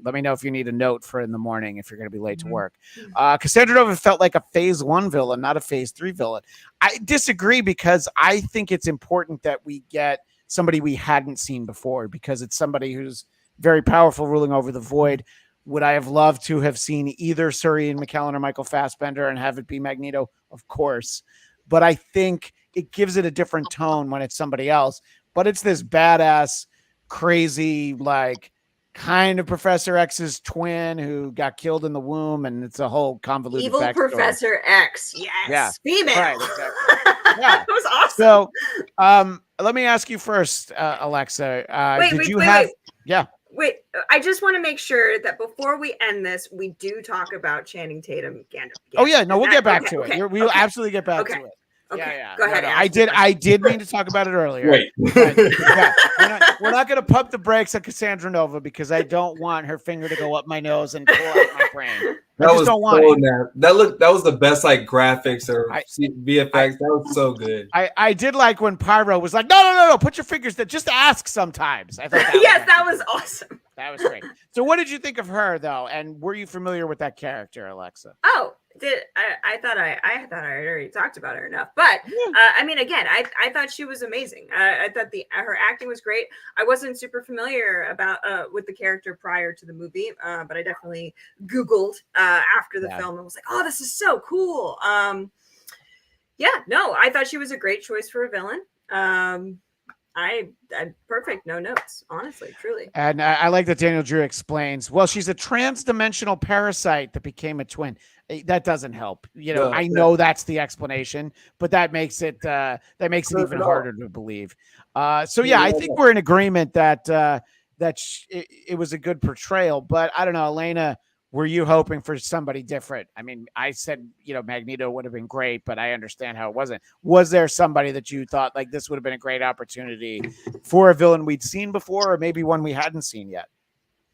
let me know if you need a note for in the morning if you're going to be late to work. Cassandra Nova felt like a phase 1 villain, not a phase 3 villain. I disagree because I think it's important that we get somebody we hadn't seen before because it's somebody who's very powerful, ruling over the void. Would I have loved to have seen either Sir Ian McKellen or Michael Fassbender and have it be Magneto? Of course. But I think it gives it a different tone when it's somebody else. But it's this badass, crazy, like kind of Professor X's twin who got killed in the womb. And it's a whole convoluted evil backstory. Professor X. Yes. Yeah. Female. Right, exactly. Yeah. That was awesome. So let me ask you first, Alexa. Wait, I just want to make sure that before we end this, we do talk about Channing Tatum again. Oh yeah, no, we'll get back to it. We'll absolutely get back to it. Okay. Yeah. Go ahead. No, I did mean to talk about it earlier. Wait. We're not going to pump the brakes on Cassandra Nova because I don't want her finger to go up my nose and pull out my brain. That was that was the best like graphics or VFX. That was so good. I did like when Pyro was like, no, put your fingers there. Just ask sometimes. I thought that was awesome. That was great. So what did you think of her though? And were you familiar with that character, Alexa? Oh, I thought I had already talked about her enough, but I mean, again, I thought she was amazing. I thought her acting was great. I wasn't super familiar about with the character prior to the movie, but I definitely Googled after the film and was like, oh, this is so cool. I thought she was a great choice for a villain. I perfect, no notes, honestly, truly. And I like that Daniel Drew explains, well, she's a trans-dimensional parasite that became a twin. That doesn't help. You know, I know that's the explanation, but that makes it even harder to believe. I think we're in agreement that it was a good portrayal, but I don't know, Elena, were you hoping for somebody different? I mean, I said, Magneto would have been great, but I understand how it wasn't. Was there somebody that you thought like this would have been a great opportunity for a villain we'd seen before, or maybe one we hadn't seen yet?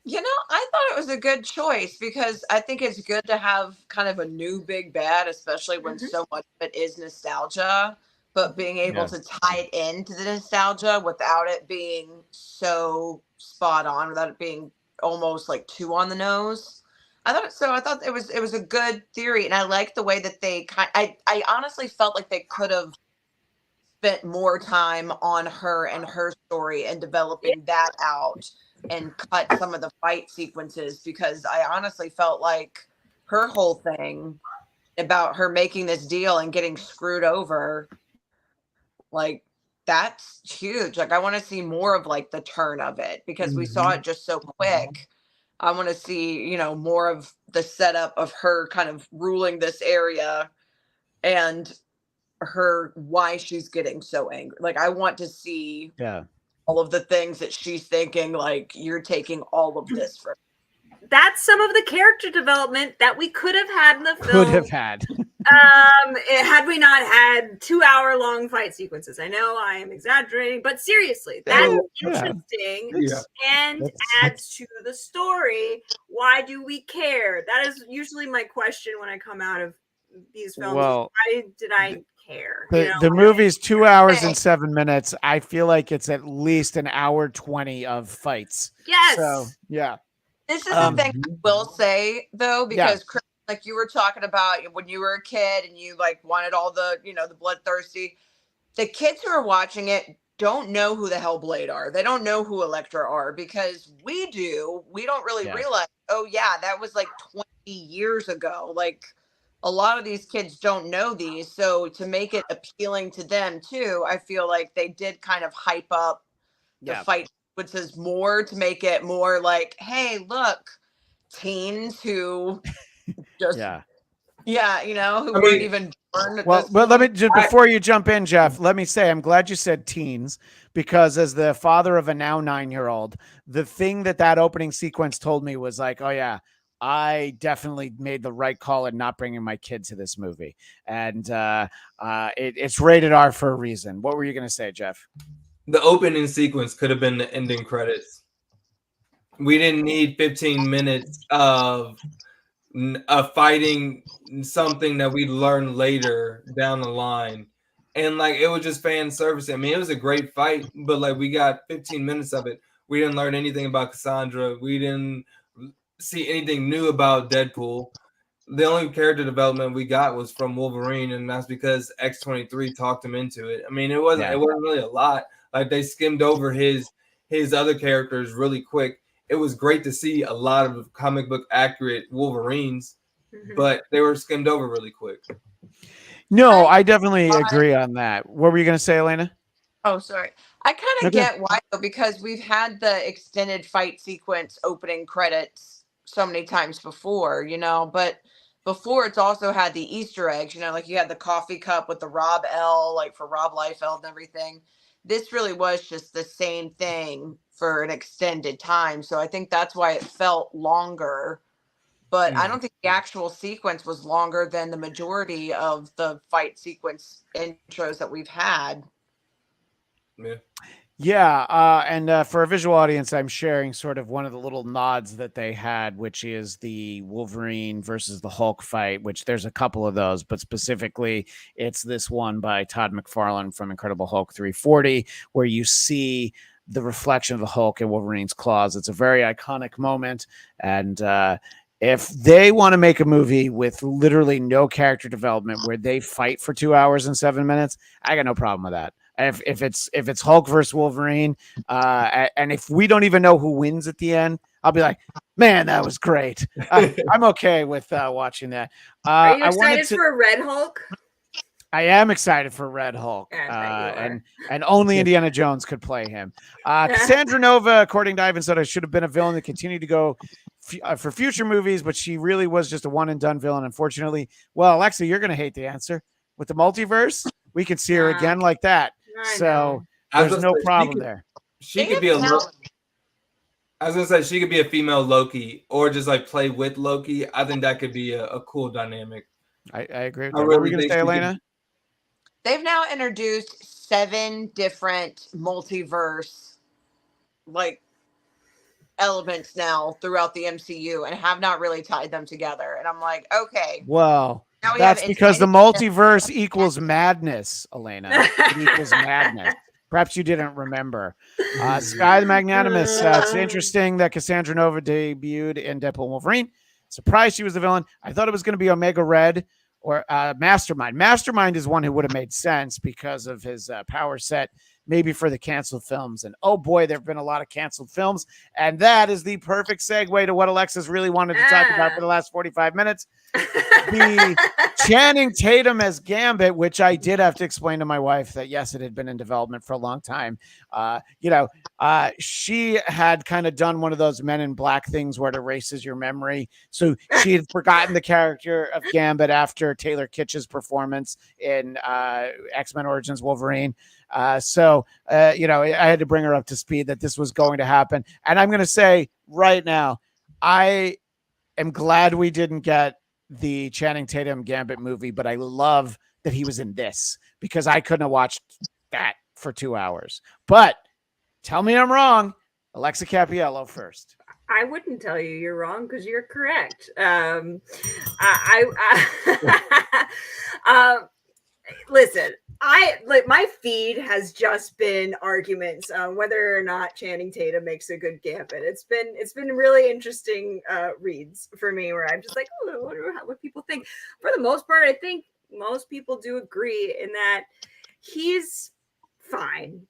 I thought it was a good choice because I think it's good to have kind of a new big bad, especially when so much of it is nostalgia. but being able to tie it into the nostalgia without it being so spot on, without it being almost like too on the nose. I thought it was a good theory, and I like the way that they I honestly felt like they could have spent more time on her and her story and developing that out and cut some of the fight sequences, because I honestly felt like her whole thing about her making this deal and getting screwed over, like, that's huge. Like, I want to see more of like the turn of it, because we saw it just so quick. I want to see, you know, more of the setup of her kind of ruling this area and her why she's getting so angry. Like, I want to see all of the things that she's thinking, like, you're taking all of this from me. That's some of the character development that we could have had in the film. Could have had. Had we not had 2-hour-long fight sequences. I know I am exaggerating, but seriously, that's interesting and adds to the story. Why do we care? That is usually my question when I come out of these films. Well, why did I care? The movie's 2 hours and 7 minutes. I feel like it's at least an hour 20 of fights. Yes. So yeah. This is the thing I will say, though, because Chris, like you were talking about when you were a kid and you like wanted all the, you know, the bloodthirsty. The kids who are watching it don't know who the hell Blade are. They don't know who Elektra are, because we do. We don't really realize, oh yeah, that was like 20 years ago. Like, a lot of these kids don't know these. So to make it appealing to them too, I feel like they did kind of hype up the fight sequences more to make it more like, hey, look, teens who just you know, who weren't even born. Well, let me just, before you jump in, Jeff, let me say I'm glad you said teens, because as the father of a now 9-year-old, the thing that opening sequence told me was like, oh yeah, I definitely made the right call in not bringing my kid to this movie, and it's rated R for a reason. What were you going to say, Jeff? The opening sequence could have been the ending credits. We didn't need 15 minutes of fighting something that we learn later down the line. And like, it was just fan service. I mean, it was a great fight, but like, we got 15 minutes of it. We didn't learn anything about Cassandra. We didn't see anything new about Deadpool. The only character development we got was from Wolverine, and that's because X-23 talked him into it. I mean, it wasn't really a lot. Like, they skimmed over his other characters really quick. It was great to see a lot of comic book accurate Wolverines, but they were skimmed over really quick. No, I definitely agree on that. What were you going to say, Elena? Oh, sorry. I kind of get why, though, because we've had the extended fight sequence opening credits so many times before, you know, but before it's also had the Easter eggs, you know, like you had the coffee cup with the Rob L, like for Rob Liefeld and everything. This really was just the same thing for an extended time. So I think that's why it felt longer. But I don't think the actual sequence was longer than the majority of the fight sequence intros that we've had. And for a visual audience, I'm sharing sort of one of the little nods that they had, which is the Wolverine versus the Hulk fight, which there's a couple of those, but specifically it's this one by Todd McFarlane from Incredible Hulk 340, where you see the reflection of the Hulk in Wolverine's claws. It's a very iconic moment. And if they want to make a movie with literally no character development where they fight for 2 hours and 7 minutes, I got no problem with that. If it's Hulk versus Wolverine, and if we don't even know who wins at the end, I'll be like, man, that was great. I'm okay with watching that. Are you excited for Red Hulk? I am excited for Red Hulk, and only Indiana Jones could play him. Cassandra Nova, according to Ivan Soto, should have been a villain that continued to go for future movies, but she really was just a one and done villain, unfortunately. Well, Alexa, you're going to hate the answer. With the multiverse, we could see her again like that. So there's no problem there. She could be I was gonna say she could be a female Loki, or just like play with Loki. I think that could be a cool dynamic. I agree with that. What were we gonna say, Elena? They've now introduced 7 different multiverse like elements now throughout the MCU and have not really tied them together. And I'm like, okay. Well, Now we That's have because the Infinity- multiverse equals madness, Elena. It equals madness. Perhaps you didn't remember. Sky the Magnanimous. It's interesting that Cassandra Nova debuted in Deadpool Wolverine. Surprised she was the villain. I thought it was going to be Omega Red or Mastermind. Mastermind is one who would have made sense because of his power set, maybe for the canceled films. And oh boy, there have been a lot of canceled films. And that is the perfect segue to what Alexa's really wanted to talk about for the last 45 minutes. The Channing Tatum as Gambit, which I did have to explain to my wife that yes, it had been in development for a long time. She had kind of done one of those Men in Black things where it erases your memory. So she had forgotten the character of Gambit after Taylor Kitsch's performance in X-Men Origins Wolverine. I had to bring her up to speed that this was going to happen. And I'm going to say right now, I am glad we didn't get the Channing Tatum Gambit movie, but I love that he was in this because I couldn't have watched that for 2 hours. But tell me I'm wrong. Alexa Cappiello first. I wouldn't tell you you're wrong because you're correct. Listen, my feed has just been arguments on whether or not Channing Tatum makes a good Gambit. It's been really interesting reads for me where I'm just like, oh, I wonder what people think. For the most part, I think most people do agree in that he's fine.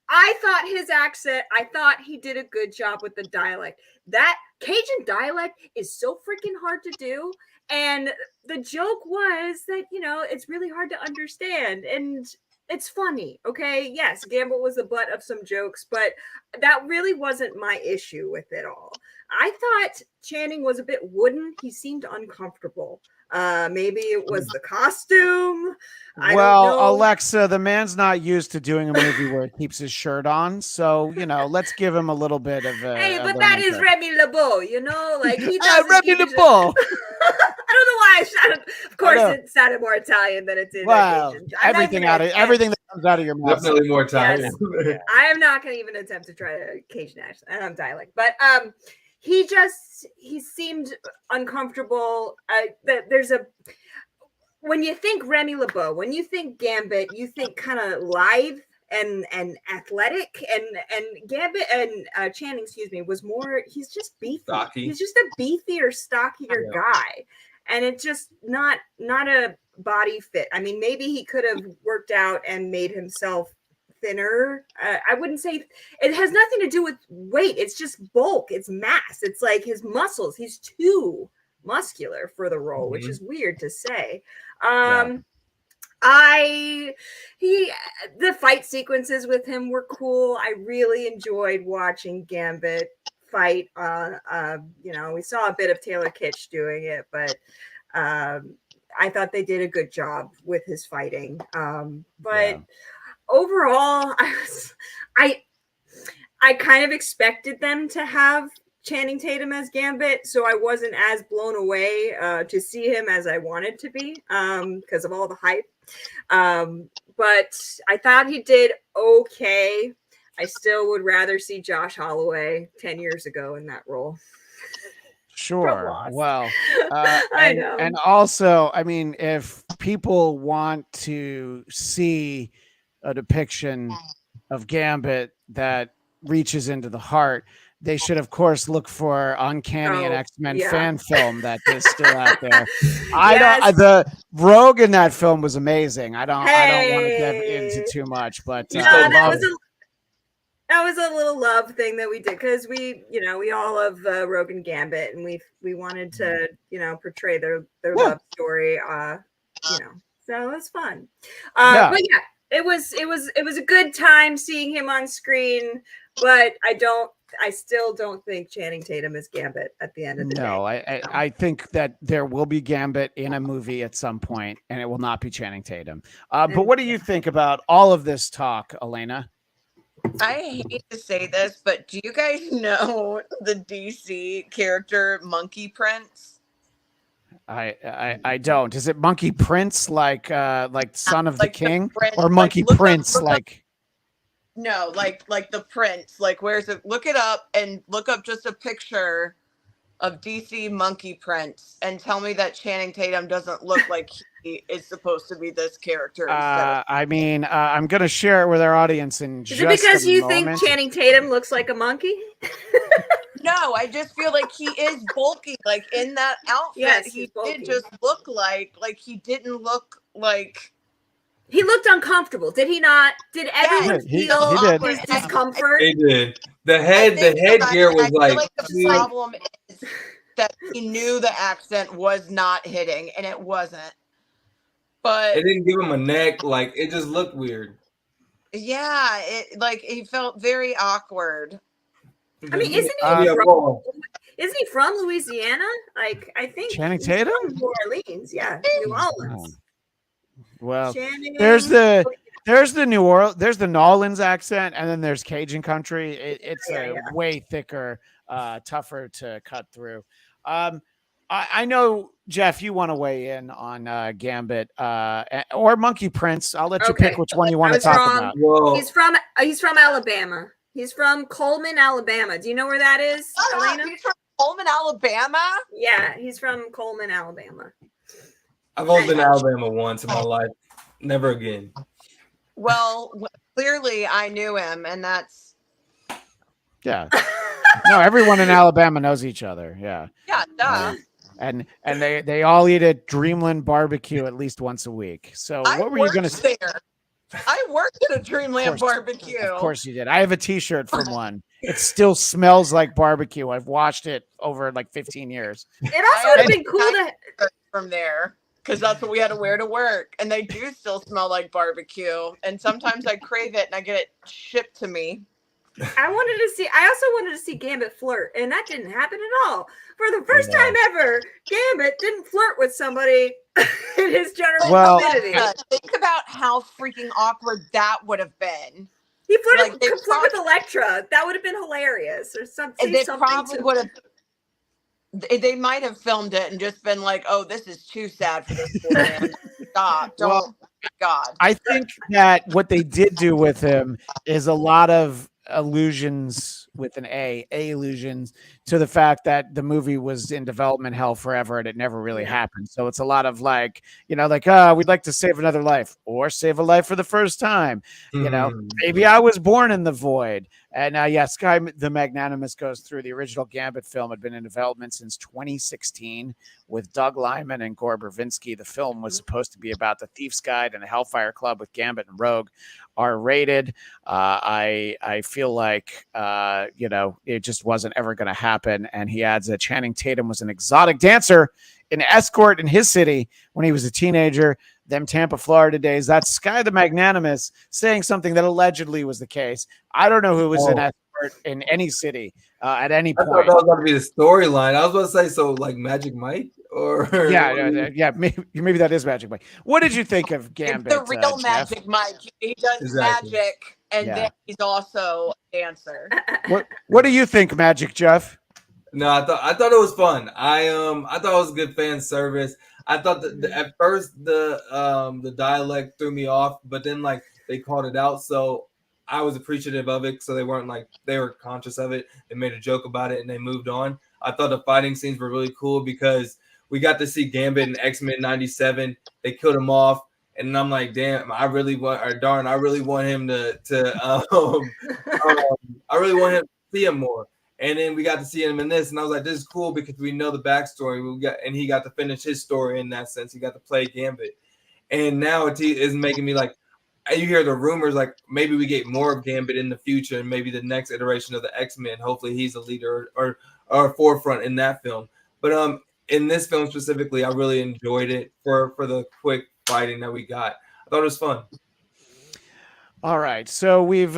I thought his accent, I thought he did a good job with the dialect. That Cajun dialect is so freaking hard to do. And the joke was that, it's really hard to understand. And it's funny. Okay. Yes, Gambit was the butt of some jokes, but that really wasn't my issue with it all. I thought Channing was a bit wooden. He seemed uncomfortable. Maybe it was the costume. I don't know. Alexa, the man's not used to doing a movie where he keeps his shirt on. So, let's give him a little bit of a. Hey, but that is Remy LeBeau, like he does. Remy LeBeau. I don't know why I shouted. Of course, it sounded more Italian than it did. Wow, everything that comes out of your mouth. Definitely more Italian. Yes. I am not going to even attempt to try to Cajun accent, dialect, but he seemed uncomfortable. When you think Remy LeBeau, when you think Gambit, you think kind of lithe and athletic, and Gambit and Channing, was more. He's just beefy. Stocky. He's just a beefier, stockier guy, and it's just not a body fit. I mean, maybe he could have worked out and made himself thinner. I wouldn't say it has nothing to do with weight. It's just bulk. It's mass. It's like his muscles. He's too muscular for the role, which is weird to say. The fight sequences with him were cool. I really enjoyed watching Gambit fight. We saw a bit of Taylor Kitsch doing it, but I thought they did a good job with his fighting. Overall, I kind of expected them to have Channing Tatum as Gambit, so I wasn't as blown away to see him as I wanted to be because of all the hype. But I thought he did okay. I still would rather see Josh Holloway 10 years ago in that role. Sure. Well, I know. And also, I mean, if people want to see a depiction of Gambit that reaches into the heart, they should, of course, look for Uncanny and X-Men fan film that is still out there. The Rogue in that film was amazing. I don't want to get into too much, but that was a little love thing that we did because we all love Rogue and Gambit, and we wanted to portray their love story. So it was fun. But yeah. It was a good time seeing him on screen, but I still don't think Channing Tatum is Gambit at the end of the day. No, I think that there will be Gambit in a movie at some point, and it will not be Channing Tatum. But what do you think about all of this talk, Elena? I hate to say this, but do you guys know the DC character Monkey Prince? I don't. Is it Monkey Prince like Son of the King, or Monkey look Prince up, like? No, like the Prince. Like, where's it? Look it up and look up just a picture of DC monkey prints and tell me that Channing Tatum doesn't look like he is supposed to be this character. I mean, I'm going to share it with our audience in Is just it because a you moment. think Channing Tatum looks like a monkey? No, I just feel like he is bulky. Like in that outfit, Yes, he he's bulky. did just look like he didn't look like. He looked uncomfortable, did he not? Did everyone he feel did. his discomfort? They did. The I think headgear was I feel like, like the problem is that he knew the accent was not hitting, and it wasn't. But it didn't give him a neck. Like it just looked weird. yeah, it like he felt very awkward. I mean, isn't he from Louisiana? Like, I think Channing he's Tatum? from New Orleans, yeah, New Orleans. Well, Channing. there's the New Orleans, there's the New Orleans accent, and then there's Cajun country. It's way thicker, tougher to cut through. I know, Jeff, you want to weigh in on Gambit or Monkey Prince. I'll let you pick which one you want to talk about. Whoa. He's from Alabama. He's from Coleman, Alabama. Do you know where that is, Elena? He's from Coleman, Alabama? Yeah, he's from Coleman, Alabama. I've only been to Alabama once in my life. Never again. Well, clearly I knew him, and that's Yeah. No, everyone in Alabama knows each other. Yeah. yeah, duh. And they all eat at Dreamland Barbecue at least once a week. So what were you going to say? There. I worked at a Dreamland Barbecue. Of course you did. I have a T-shirt from one. It still smells like barbecue. I've watched it over like 15 years. It also would have been cool to from there because that's what we had to wear to work, and they do still smell like barbecue. And sometimes I crave it, and I get it shipped to me. I also wanted to see Gambit flirt, and that didn't happen at all. For the first time ever, Gambit didn't flirt with somebody in his general vicinity. Think about how freaking awkward that would have been. He could flirt with Electra. That would have been hilarious, or something. They probably would have. They might have filmed it and just been like, "Oh, this is too sad for this poor man. Stop! Don't, God." I think that what they did do with him is a lot of allusions with an allusions to the fact that the movie was in development hell forever and it never really happened. So it's a lot of like, we'd like to save another life or save a life for the first time. Maybe I was born in the void. And Sky the Magnanimous goes through the original Gambit film had been in development since 2016 with Doug Liman and Gore Verbinski. The film was supposed to be about the Thief's Guide and the Hellfire Club with Gambit and Rogue. R-rated. I feel like it just wasn't ever going to happen. And he adds that Channing Tatum was an exotic dancer, an escort in his city when he was a teenager. Them Tampa, Florida days. That's Sky the Magnanimous saying something that allegedly was the case. I don't know who was an escort in any city at any point. I thought that was going to be the storyline. I was going to say, so like Magic Mike? Or maybe that is Magic Mike. What did you think of Gambit? It's the real Magic Jeff? Mike. He does magic, and then he's also a dancer. What do you think, Magic Jeff? No, I thought it was fun. I thought it was good fan service. I thought that at first the dialect threw me off, but then like they called it out, so I was appreciative of it. So they weren't like they were conscious of it. They made a joke about it and they moved on. I thought the fighting scenes were really cool because we got to see Gambit in X-Men '97. They killed him off, and I'm like, damn, I really want him I really want him to see him more. And then we got to see him in this, and I was like, this is cool because we know the backstory. And he got to finish his story in that sense. He got to play Gambit, and now it is making me like, you hear the rumors like maybe we get more of Gambit in the future, and maybe the next iteration of the X-Men. Hopefully, he's a leader or forefront in that film. But in this film specifically, I really enjoyed it for the quick fighting that we got. I thought it was fun. All right, so we've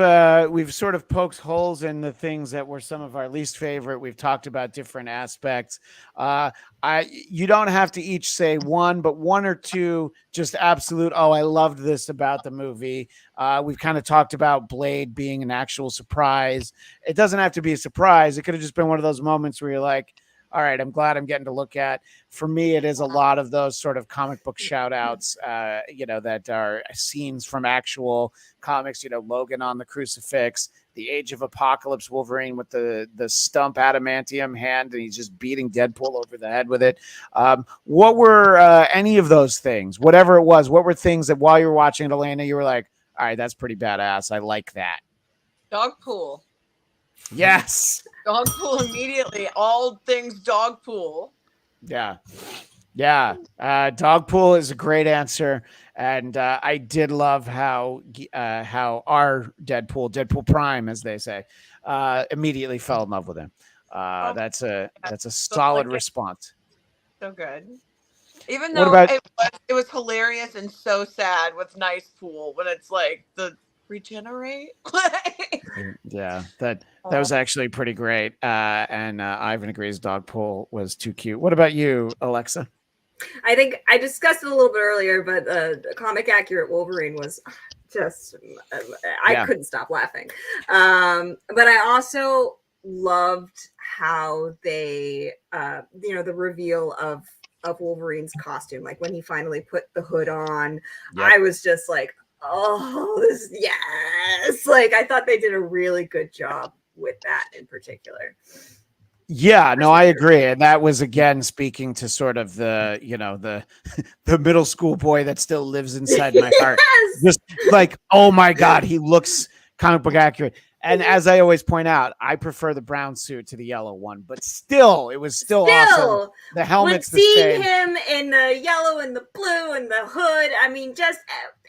sort of poked holes in the things that were some of our least favorite. We've talked about different aspects. You don't have to each say one, but one or two just absolute. Oh, I loved this about the movie. We've kind of talked about Blade being an actual surprise. It doesn't have to be a surprise. It could have just been one of those moments where you're like, all right, I'm glad I'm getting to look at. For me, it is a lot of those sort of comic book shout outs, that are scenes from actual comics, Logan on the crucifix, the Age of Apocalypse Wolverine with the stump adamantium hand, and he's just beating Deadpool over the head with it. What were any of those things, whatever it was, what were things that while you were watching it, Elena, you were like, all right, that's pretty badass. I like that. Dogpool. Yes. Dogpool immediately. All things Dogpool. Yeah. Dogpool is a great answer. And I did love how our Deadpool Prime, as they say, immediately fell in love with him. That's a solid response. So good. Even What though about- it was hilarious and so sad with Nice Pool when it's like the regenerate. Yeah, that was actually pretty great. And Ivan agrees Dogpool was too cute. What about you, Alexa? I think I discussed it a little bit earlier, but the comic accurate Wolverine was just, I couldn't stop laughing. But I also loved how they, the reveal of Wolverine's costume, like when he finally put the hood on. Yep. I was just like, oh, yes. Like, I thought they did a really good job with that in particular. Yeah, no, I agree. And that was, again, speaking to sort of the middle school boy that still lives inside my heart. Just like, oh my God, he looks comic book accurate. And as I always point out, I prefer the brown suit to the yellow one, but still, it was still awesome. The helmet's the same. Seeing him in the yellow and the blue and the hood, I mean, just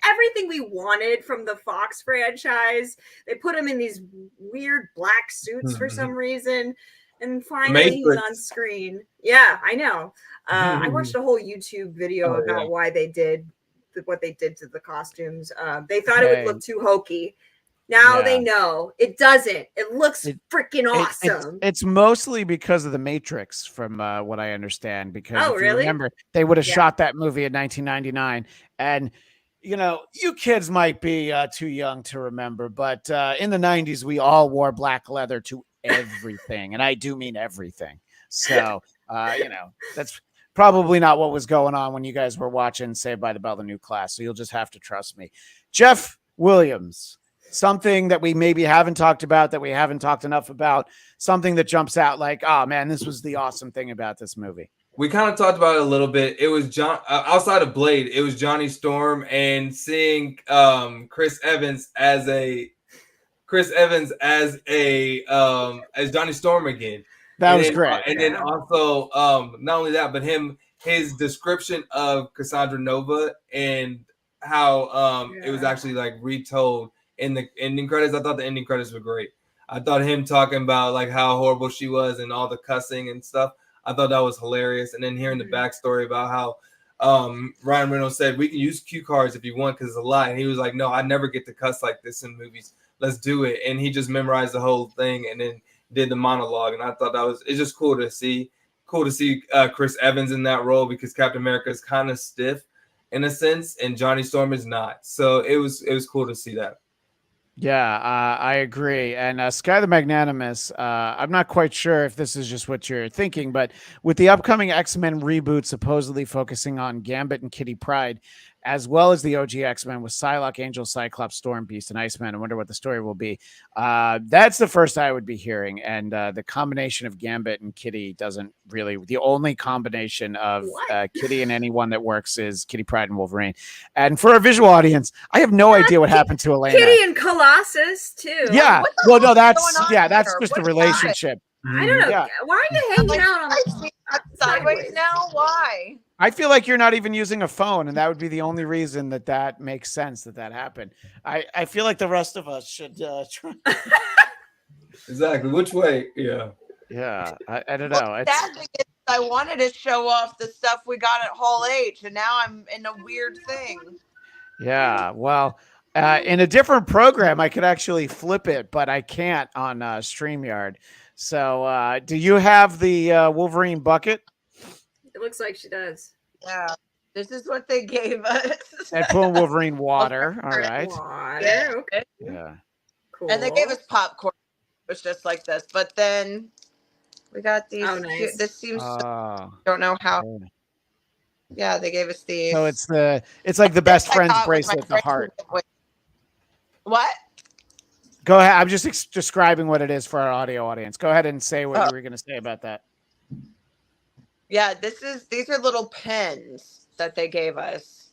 everything we wanted from the Fox franchise. They put him in these weird black suits for some reason. And finally, he's on screen. Yeah, I know. I watched a whole YouTube video about why they did what they did to the costumes. They thought it would look too hokey. Now they know it doesn't. It looks freaking awesome. It's mostly because of the Matrix, from what I understand. Because if you remember, they would have shot that movie in 1999, and you kids might be too young to remember, but in the 90s, we all wore black leather to everything, and I do mean everything. So that's probably not what was going on when you guys were watching Saved by the Bell: The New Class. So you'll just have to trust me. Jeff Williams, something that we maybe haven't talked about, that we haven't talked enough about, something that jumps out like, oh man, this was the awesome thing about this movie. We kind of talked about it a little bit. It was outside of Blade, it was Johnny Storm, and seeing Chris Evans as Johnny Storm again. That was great. And then also not only that, but his description of Cassandra Nova and how it was actually like retold in the ending credits. I thought the ending credits were great. I thought him talking about like how horrible she was and all the cussing and stuff, I thought that was hilarious. And then hearing the backstory about how Ryan Reynolds said, we can use cue cards if you want because it's a lot. And he was like, no, I never get to cuss like this in movies. Let's do it. And he just memorized the whole thing and then did the monologue. And I thought it's just cool to see Chris Evans in that role, because Captain America is kind of stiff in a sense and Johnny Storm is not. So it was cool to see that. Yeah, I agree. And Sky the Magnanimous, I'm not quite sure if this is just what you're thinking, but with the upcoming X-Men reboot supposedly focusing on Gambit and Kitty Pryde, as well as the OG X-Men with Psylocke, Angel, Cyclops, Storm, Beast, and Iceman. I wonder what the story will be. That's the first I would be hearing. And the combination of Gambit and Kitty doesn't really, the only combination of Kitty and anyone that works is Kitty Pryde and Wolverine. And for our visual audience, I have no idea what happened to Elena. Kitty and Colossus too. Yeah. Well, no, that's just a relationship. I don't know. Yeah. Why are you hanging out on sideways now? Why? I feel like you're not even using a phone, and that would be the only reason that makes sense that happened. I feel like the rest of us should try. Exactly. Which way? Yeah. Yeah. I don't know. I wanted to show off the stuff we got at Hall H, and now I'm in a weird thing. Yeah. Well, in a different program, I could actually flip it, but I can't on StreamYard. So do you have the Wolverine bucket? It looks like she does. Yeah. This is what they gave us. Deadpool Wolverine water. All right. Water. Okay. Yeah. Cool. And they gave us popcorn. It was just like this. But then we got these. Oh, nice. This seems don't know how. Yeah, they gave us these. So it's like the best friend's bracelet, the heart. What? Go ahead. I'm just describing what it is for our audio audience. Go ahead and say what you were going to say about that. Yeah, these are little pins that they gave us.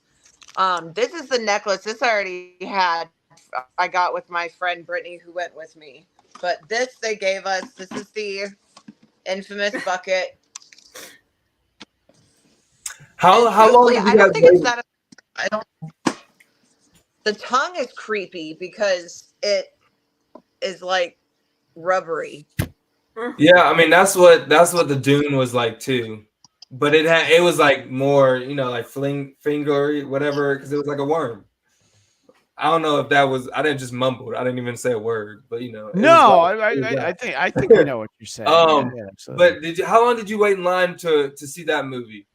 This is the necklace. This I already had. I got with my friend Brittany, who went with me. But this they gave us. This is the infamous bucket. How long did you I don't guys think it's wait? that. I don't. The tongue is creepy because it is like rubbery. Yeah, I mean that's what the Dune was like too, but it was like more, you know, like fingery, whatever, because it was like a worm. I don't know if that was. I didn't just mumble. I didn't even say a word, but you know. No, I think we know what you're saying. But how long did you wait in line to see that movie?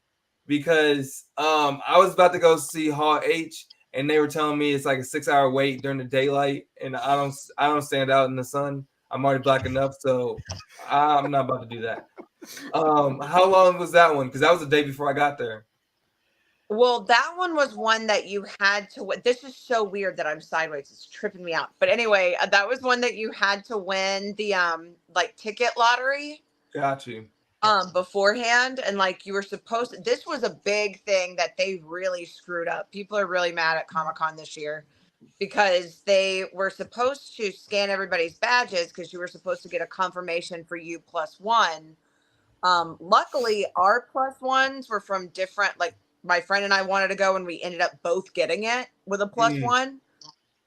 Because I was about to go see Hall H, and they were telling me it's like a 6-hour wait during the daylight, and I don't stand out in the sun. I'm already black enough, so I'm not about to do that. How long was that one? Because that was the day before I got there. Well, that one was one that you had to win. This is so weird that I'm sideways. It's tripping me out. But anyway, that was one that you had to win the like ticket lottery. Got you. Beforehand, and like you were supposed to. This was a big thing that they really screwed up. People are really mad at Comic-Con this year because they were supposed to scan everybody's badges because you were supposed to get a confirmation for you +1. Luckily, our +1s were from different, like my friend and I wanted to go and we ended up both getting it with a +1.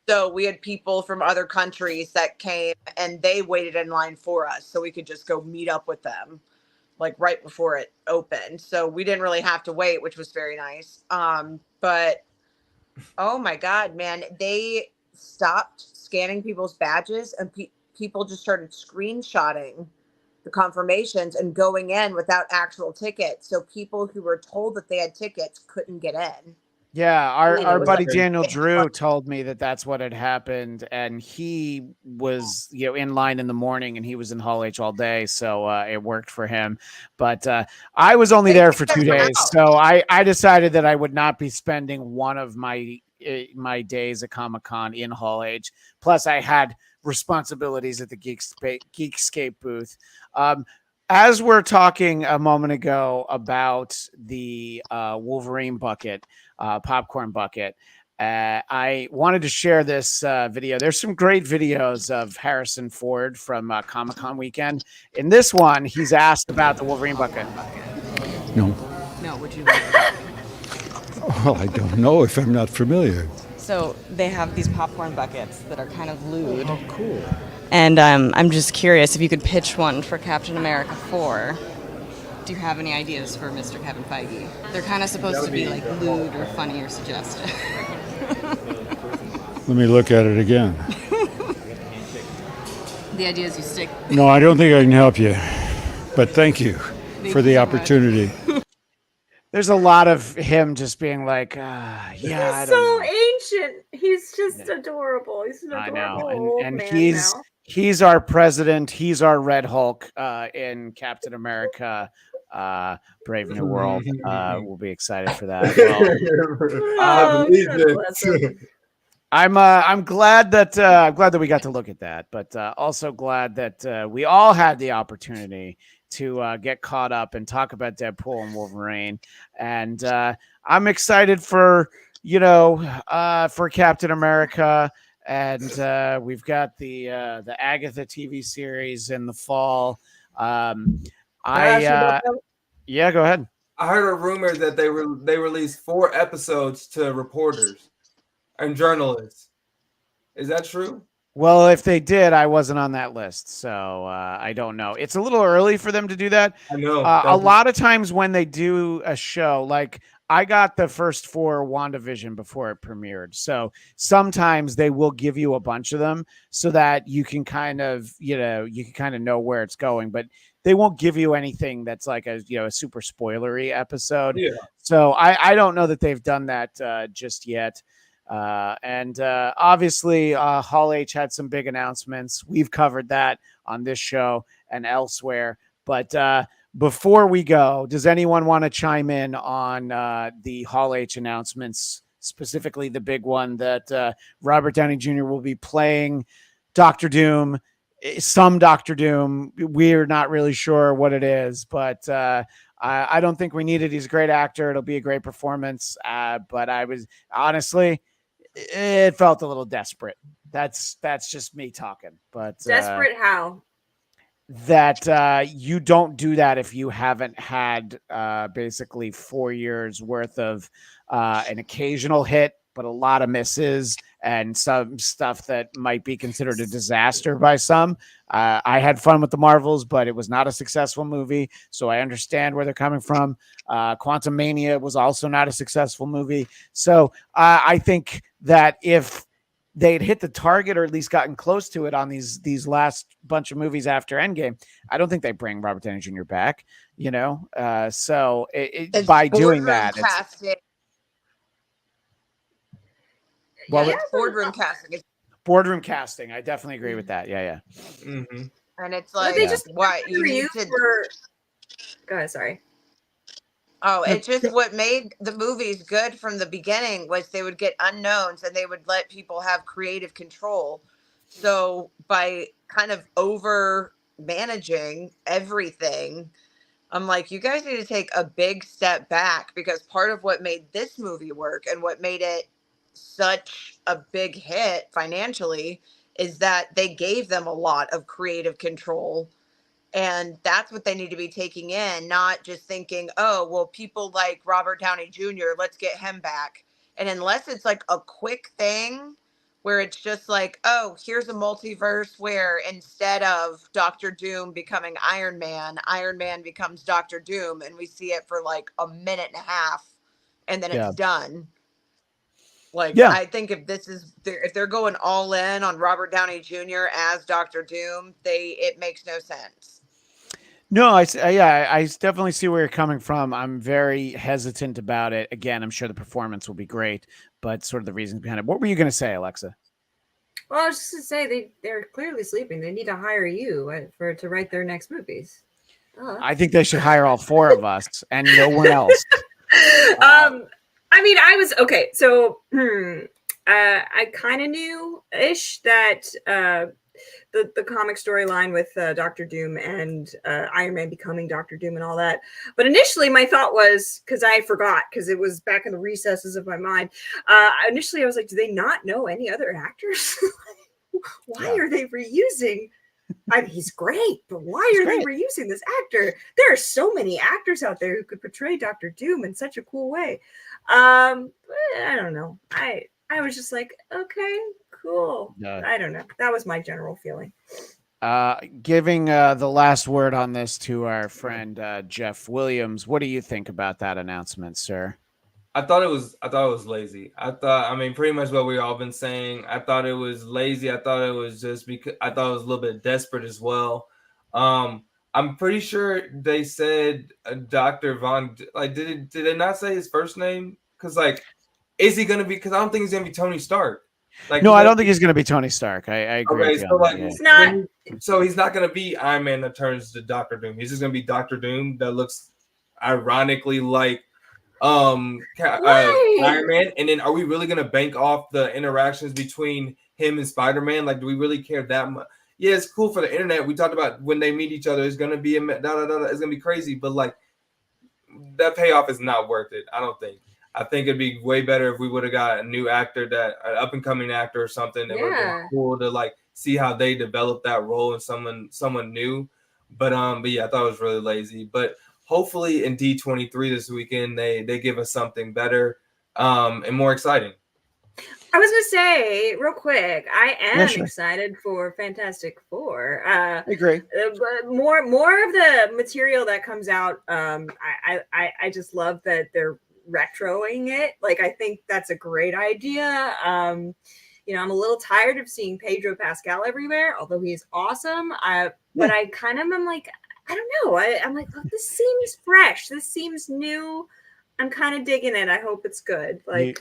So we had people from other countries that came and they waited in line for us so we could just go meet up with them like right before it opened. So we didn't really have to wait, which was very nice. But oh my God, man, they stopped scanning people's badges and people just started screenshotting the confirmations and going in without actual tickets. So people who were told that they had tickets couldn't get in. Yeah, our buddy like Daniel Drew told me that that's what had happened, and he was in line in the morning, and he was in Hall H all day, so it worked for him. But I was only there for 2 days, so I decided that I would not be spending one of my days at Comic-Con in Hall H. Plus, I had responsibilities at the Geekscape booth. As we're talking a moment ago about the Wolverine bucket, popcorn bucket, I wanted to share this video. There's some great videos of Harrison Ford from Comic-Con weekend. In this one, he's asked about the Wolverine bucket. No. No, would you like? Well, I don't know if I'm not familiar. So they have these popcorn buckets that are kind of lewd. Oh, cool. And I'm just curious if you could pitch one for Captain America 4. Do you have any ideas for Mr. Kevin Feige? They're kind of supposed to be like lewd or funny or suggestive. Let me look at it again. The idea is you stick. No, I don't think I can help you. But thank you for the opportunity. There's a lot of him just being like, yeah, He's I don't so know. ancient. He's just adorable. He's an I adorable know, old and man now. he's our president. He's our Red Hulk in Captain America, Brave New World. We'll be excited for that. Oh, believe God it. bless him. I'm glad that we got to look at that, but also glad that we all had the opportunity to get caught up and talk about Deadpool and Wolverine. And I'm excited for for Captain America. And we've got the Agatha TV series in the fall. Yeah, go ahead. I heard a rumor that they released 4 episodes to reporters and journalists. Is that true? Well, if they did, I wasn't on that list, so I don't know. It's a little early for them to do that. I know. A lot of times when they do a show, like I got the first 4 WandaVision before it premiered, so sometimes they will give you a bunch of them so that you can kind of know where it's going, but they won't give you anything that's like a super spoilery episode. Yeah. So I don't know that they've done that just yet. And obviously Hall H had some big announcements. We've covered that on this show and elsewhere. But before we go, does anyone want to chime in on the Hall H announcements, specifically the big one that Robert Downey Jr. will be playing Doctor Doom, some Doctor Doom. We're not really sure what it is, but I don't think we need it. He's a great actor. It'll be a great performance. But I was honestly, it felt a little desperate. That's just me talking. But Desperate how? That you don't do that if you haven't had basically 4 years worth of an occasional hit, but a lot of misses and some stuff that might be considered a disaster by some. I had fun with the Marvels, but it was not a successful movie, so I understand where they're coming from. Quantum Mania was also not a successful movie. So I think that if they'd hit the target or at least gotten close to it on these last bunch of movies after Endgame, I don't think they bring Robert Downey Jr. back, you know? So by doing that, casting. Well, yeah, boardroom casting. Boardroom casting. I definitely agree with that. Yeah. Mm-hmm. And it's like, they just what you need to. Go ahead, sorry. Oh, it's just what made the movies good from the beginning was they would get unknowns and they would let people have creative control. So by kind of over managing everything, I'm like, you guys need to take a big step back, because part of what made this movie work and what made it such a big hit financially is that they gave them a lot of creative control. And that's what they need to be taking in, not just thinking, oh, well, people like Robert Downey Jr., let's get him back. And unless it's like a quick thing where it's just like, oh, here's a multiverse where instead of Dr. Doom becoming Iron Man becomes Dr. Doom, and we see it for like a minute and a half, and then it's done. Like, I think if they're going all in on Robert Downey Jr. as Dr. Doom, it makes no sense. No, I definitely see where you're coming from. I'm very hesitant about it. Again, I'm sure the performance will be great, but sort of the reasons behind it. What were you going to say, Alexa? Well, I was just going to say they're clearly sleeping. They need to hire you to write their next movies. I think they should hire all four of us and no one else. I mean, I was okay. So I kind of knew-ish that the comic storyline with Dr. Doom and Iron Man becoming Dr. Doom and all that. But initially, my thought was, because I forgot, because it was back in the recesses of my mind. Initially, I was like, do they not know any other actors? Why are they reusing? He's great, but why are they reusing this actor? There are so many actors out there who could portray Dr. Doom in such a cool way. I don't know. I was just like, okay, cool. I don't know. That was my general feeling. Giving the last word on this to our friend Jeff Williams. What do you think about that announcement, sir? I thought it was lazy. I mean, pretty much what we've all been saying. I thought it was lazy. I thought it was just because I thought it was a little bit desperate as well. I'm pretty sure they said Dr. Von. Like, did they not say his first name? Because like, is he gonna be? Because I don't think he's gonna be Tony Stark. Like, no, I don't think he's gonna be Tony Stark. I agree. Okay, so like, he's not. So he's not gonna be Iron Man that turns to Dr. Doom. He's just gonna be Dr. Doom that looks ironically like Iron Man. And then are we really gonna bank off the interactions between him and Spider-Man? Like, do we really care that much? Yeah, it's cool for the internet. We talked about when they meet each other, it's gonna be it's gonna be crazy, but like that payoff is not worth it. I don't think. I think it'd be way better if we would have got a new actor, an up and coming actor or something that would have been cool to like see how they develop that role and someone new. But yeah, I thought it was really lazy. But hopefully in D23 this weekend they give us something better and more exciting. I was gonna say real quick, I am excited for Fantastic Four. I agree. But more of the material that comes out, I just love that they're retroing it. Like, I think that's a great idea. You know, I'm a little tired of seeing Pedro Pascal everywhere, although he's awesome. But I kind of am like, I don't know. I'm like, oh, this seems fresh. This seems new. I'm kind of digging it. I hope it's good. Like,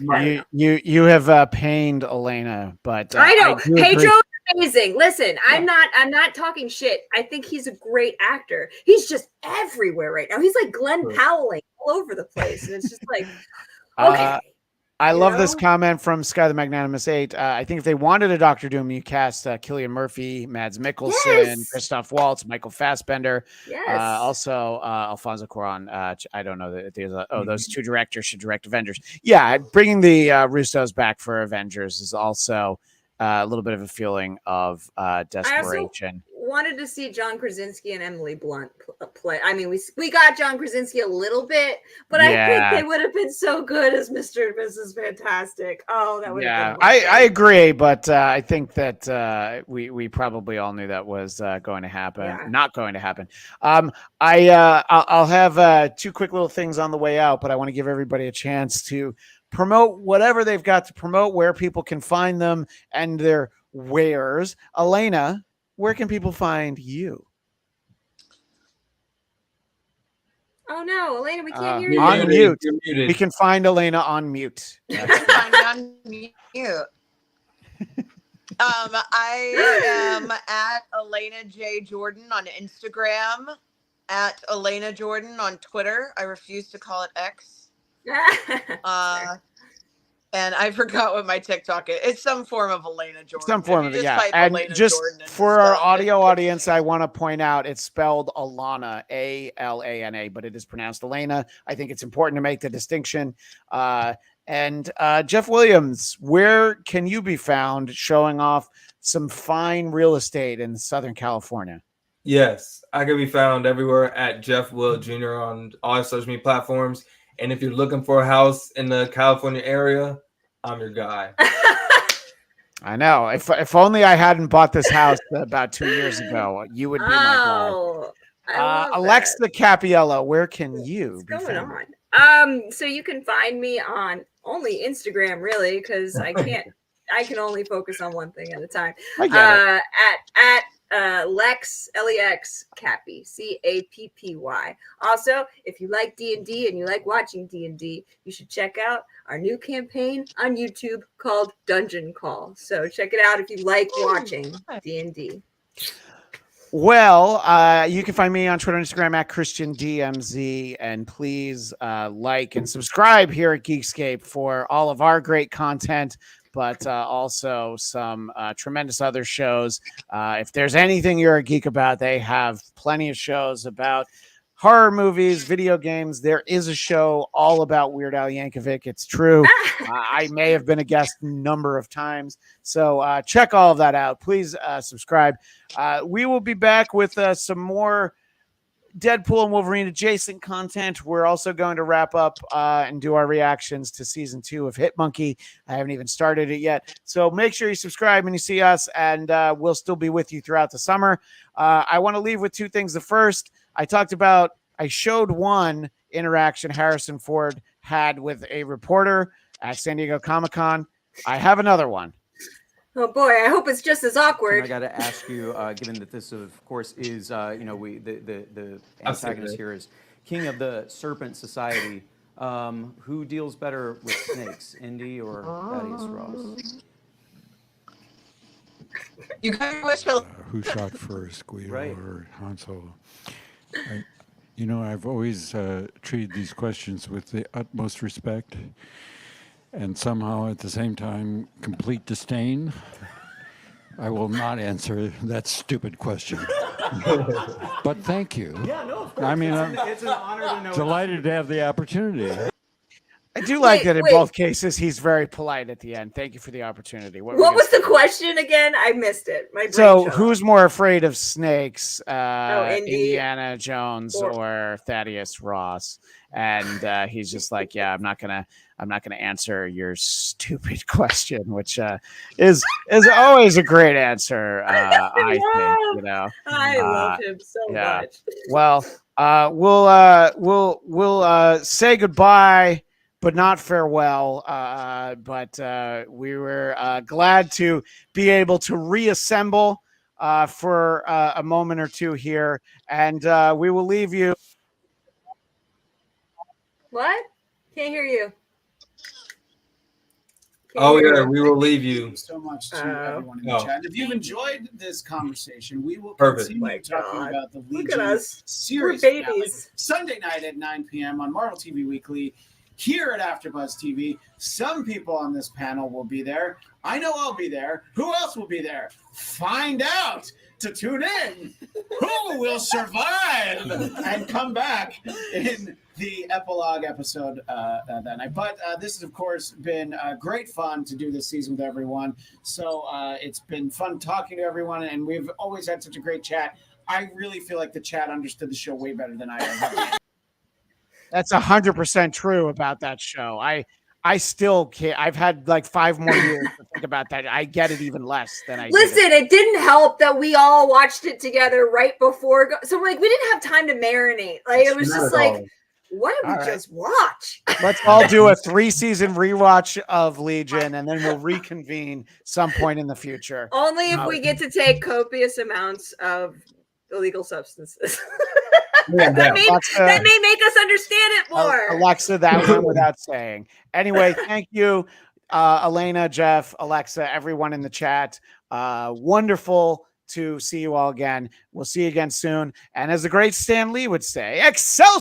you have pained Elena, but I know Pedro is amazing. Listen, I'm not talking shit. I think he's a great actor. He's just everywhere right now. He's like Glenn Powelling all over the place, and it's just like, okay. I You love this know? comment from Sky the Magnanimous 8. I think if they wanted a Doctor Doom, you cast Cillian Murphy, Mads Mikkelsen, Yes. Christoph Waltz, Michael Fassbender, Yes. also Alfonso Cuarón. I don't know that there's those two directors should direct Avengers. Yeah, bringing the Russos back for Avengers is also a little bit of a feeling of desperation. Wanted to see John Krasinski and Emily Blunt play. I mean, we got John Krasinski a little bit, but I think they would have been so good as Mr. and Mrs. Fantastic. Oh, that would have been. I agree, but I think that we probably all knew that was going to happen. Not going to happen. I'll have two quick little things on the way out, but I want to give everybody a chance to promote whatever they've got to promote, where people can find them and their wares. Elena, where can people find you? Oh no, Elena, we can't hear you. On mute. We can find Elena on mute. On mute. I am at Alana J. Jordan on Instagram, at Alana Jordan on Twitter. I refuse to call it X. And I forgot what my TikTok is. It's some form of Alana Jordan. Some form of it, yeah. And Elena just Jordan for our audio audience, I want to point out it's spelled Alana, A-L-A-N-A, but it is pronounced Elena. I think it's important to make the distinction. And Jeff Williams, where can you be found showing off some fine real estate in Southern California? Yes, I can be found everywhere at Jeff Will Jr. on all social media platforms. And if you're looking for a house in the California area, I'm your guy. I know. If only I hadn't bought this house about 2 years ago, you would be my guy. Alexa Cappiello, where can you be found? So you can find me on only Instagram, really, because I can only focus on one thing at a time. I get it. At Lex, L-E-X, Cappy, C-A-P-P-Y. Also, if you like D&D and you like watching D&D, you should check out our new campaign on YouTube called Dungeon Call. So check it out if you like watching D&D. Well, you can find me on Twitter and Instagram at ChristianDMZ, and please like and subscribe here at Geekscape for all of our great content, but also some tremendous other shows. If there's anything you're a geek about, they have plenty of shows about horror movies, video games. There is a show all about Weird Al Yankovic. It's true. I may have been a guest a number of times. So check all of that out. Please subscribe. We will be back with some more Deadpool and Wolverine adjacent content. We're also going to wrap up and do our reactions to season 2 of Hit Monkey. I haven't even started it yet. So make sure you subscribe when you see us, and we'll still be with you throughout the summer. I want to leave with two things. The first, I showed one interaction Harrison Ford had with a reporter at San Diego Comic-Con. I have another one. Oh boy, I hope it's just as awkward. I got to ask you, given that this, of course, is the antagonist here is King of the Serpent Society. Who deals better with snakes, Indy or Thaddeus Ross? You guys Who shot first, Guido or Han Solo? I've always treated these questions with the utmost respect. And somehow, at the same time, complete disdain. I will not answer that stupid question. But thank you. Yeah, no, of course. I mean, it's an honor to know. Delighted to have the opportunity. I do like that in both cases, he's very polite at the end. Thank you for the opportunity. What was the question again? I missed it. So who's more afraid of snakes, Indy. Indiana Jones or Thaddeus Ross? And he's just like, yeah, I'm not gonna answer your stupid question, which is always a great answer. I think, I love him so much. Well, we'll say goodbye, but not farewell. But we were glad to be able to reassemble for a moment or two here, and we will leave you. What? Can't hear you. We will leave you. Thank you so much to everyone in the chat. If you've enjoyed this conversation, we will Perfect. continue talking about the Look at Legion us. series We're babies. Sunday night at 9 p.m. on Marvel TV Weekly. here at Afterbuzz TV. Some people on this panel will be there. I know I'll be there. Who else will be there? Find out to tune in. Who will survive and come back in the epilogue episode that night? But this has, of course, been great fun to do this season with everyone. So it's been fun talking to everyone, and we've always had such a great chat. I really feel like the chat understood the show way better than I have. That's 100% true about that show. I still can't. I've had like 5 more years to think about that. I get it even less than I Listen, it didn't help that we all watched it together right before. So like we didn't have time to marinate. Like it was just like, what did we just watch? Let's all do a 3-season rewatch of Legion, and then we'll reconvene some point in the future. Only if we get to take copious amounts of illegal substances. that may make us understand it more. Alexa, that went without saying. Anyway, thank you, Alana, Jeff, Alexa, everyone in the chat. Wonderful to see you all again. We'll see you again soon. And as the great Stan Lee would say, Excelsior!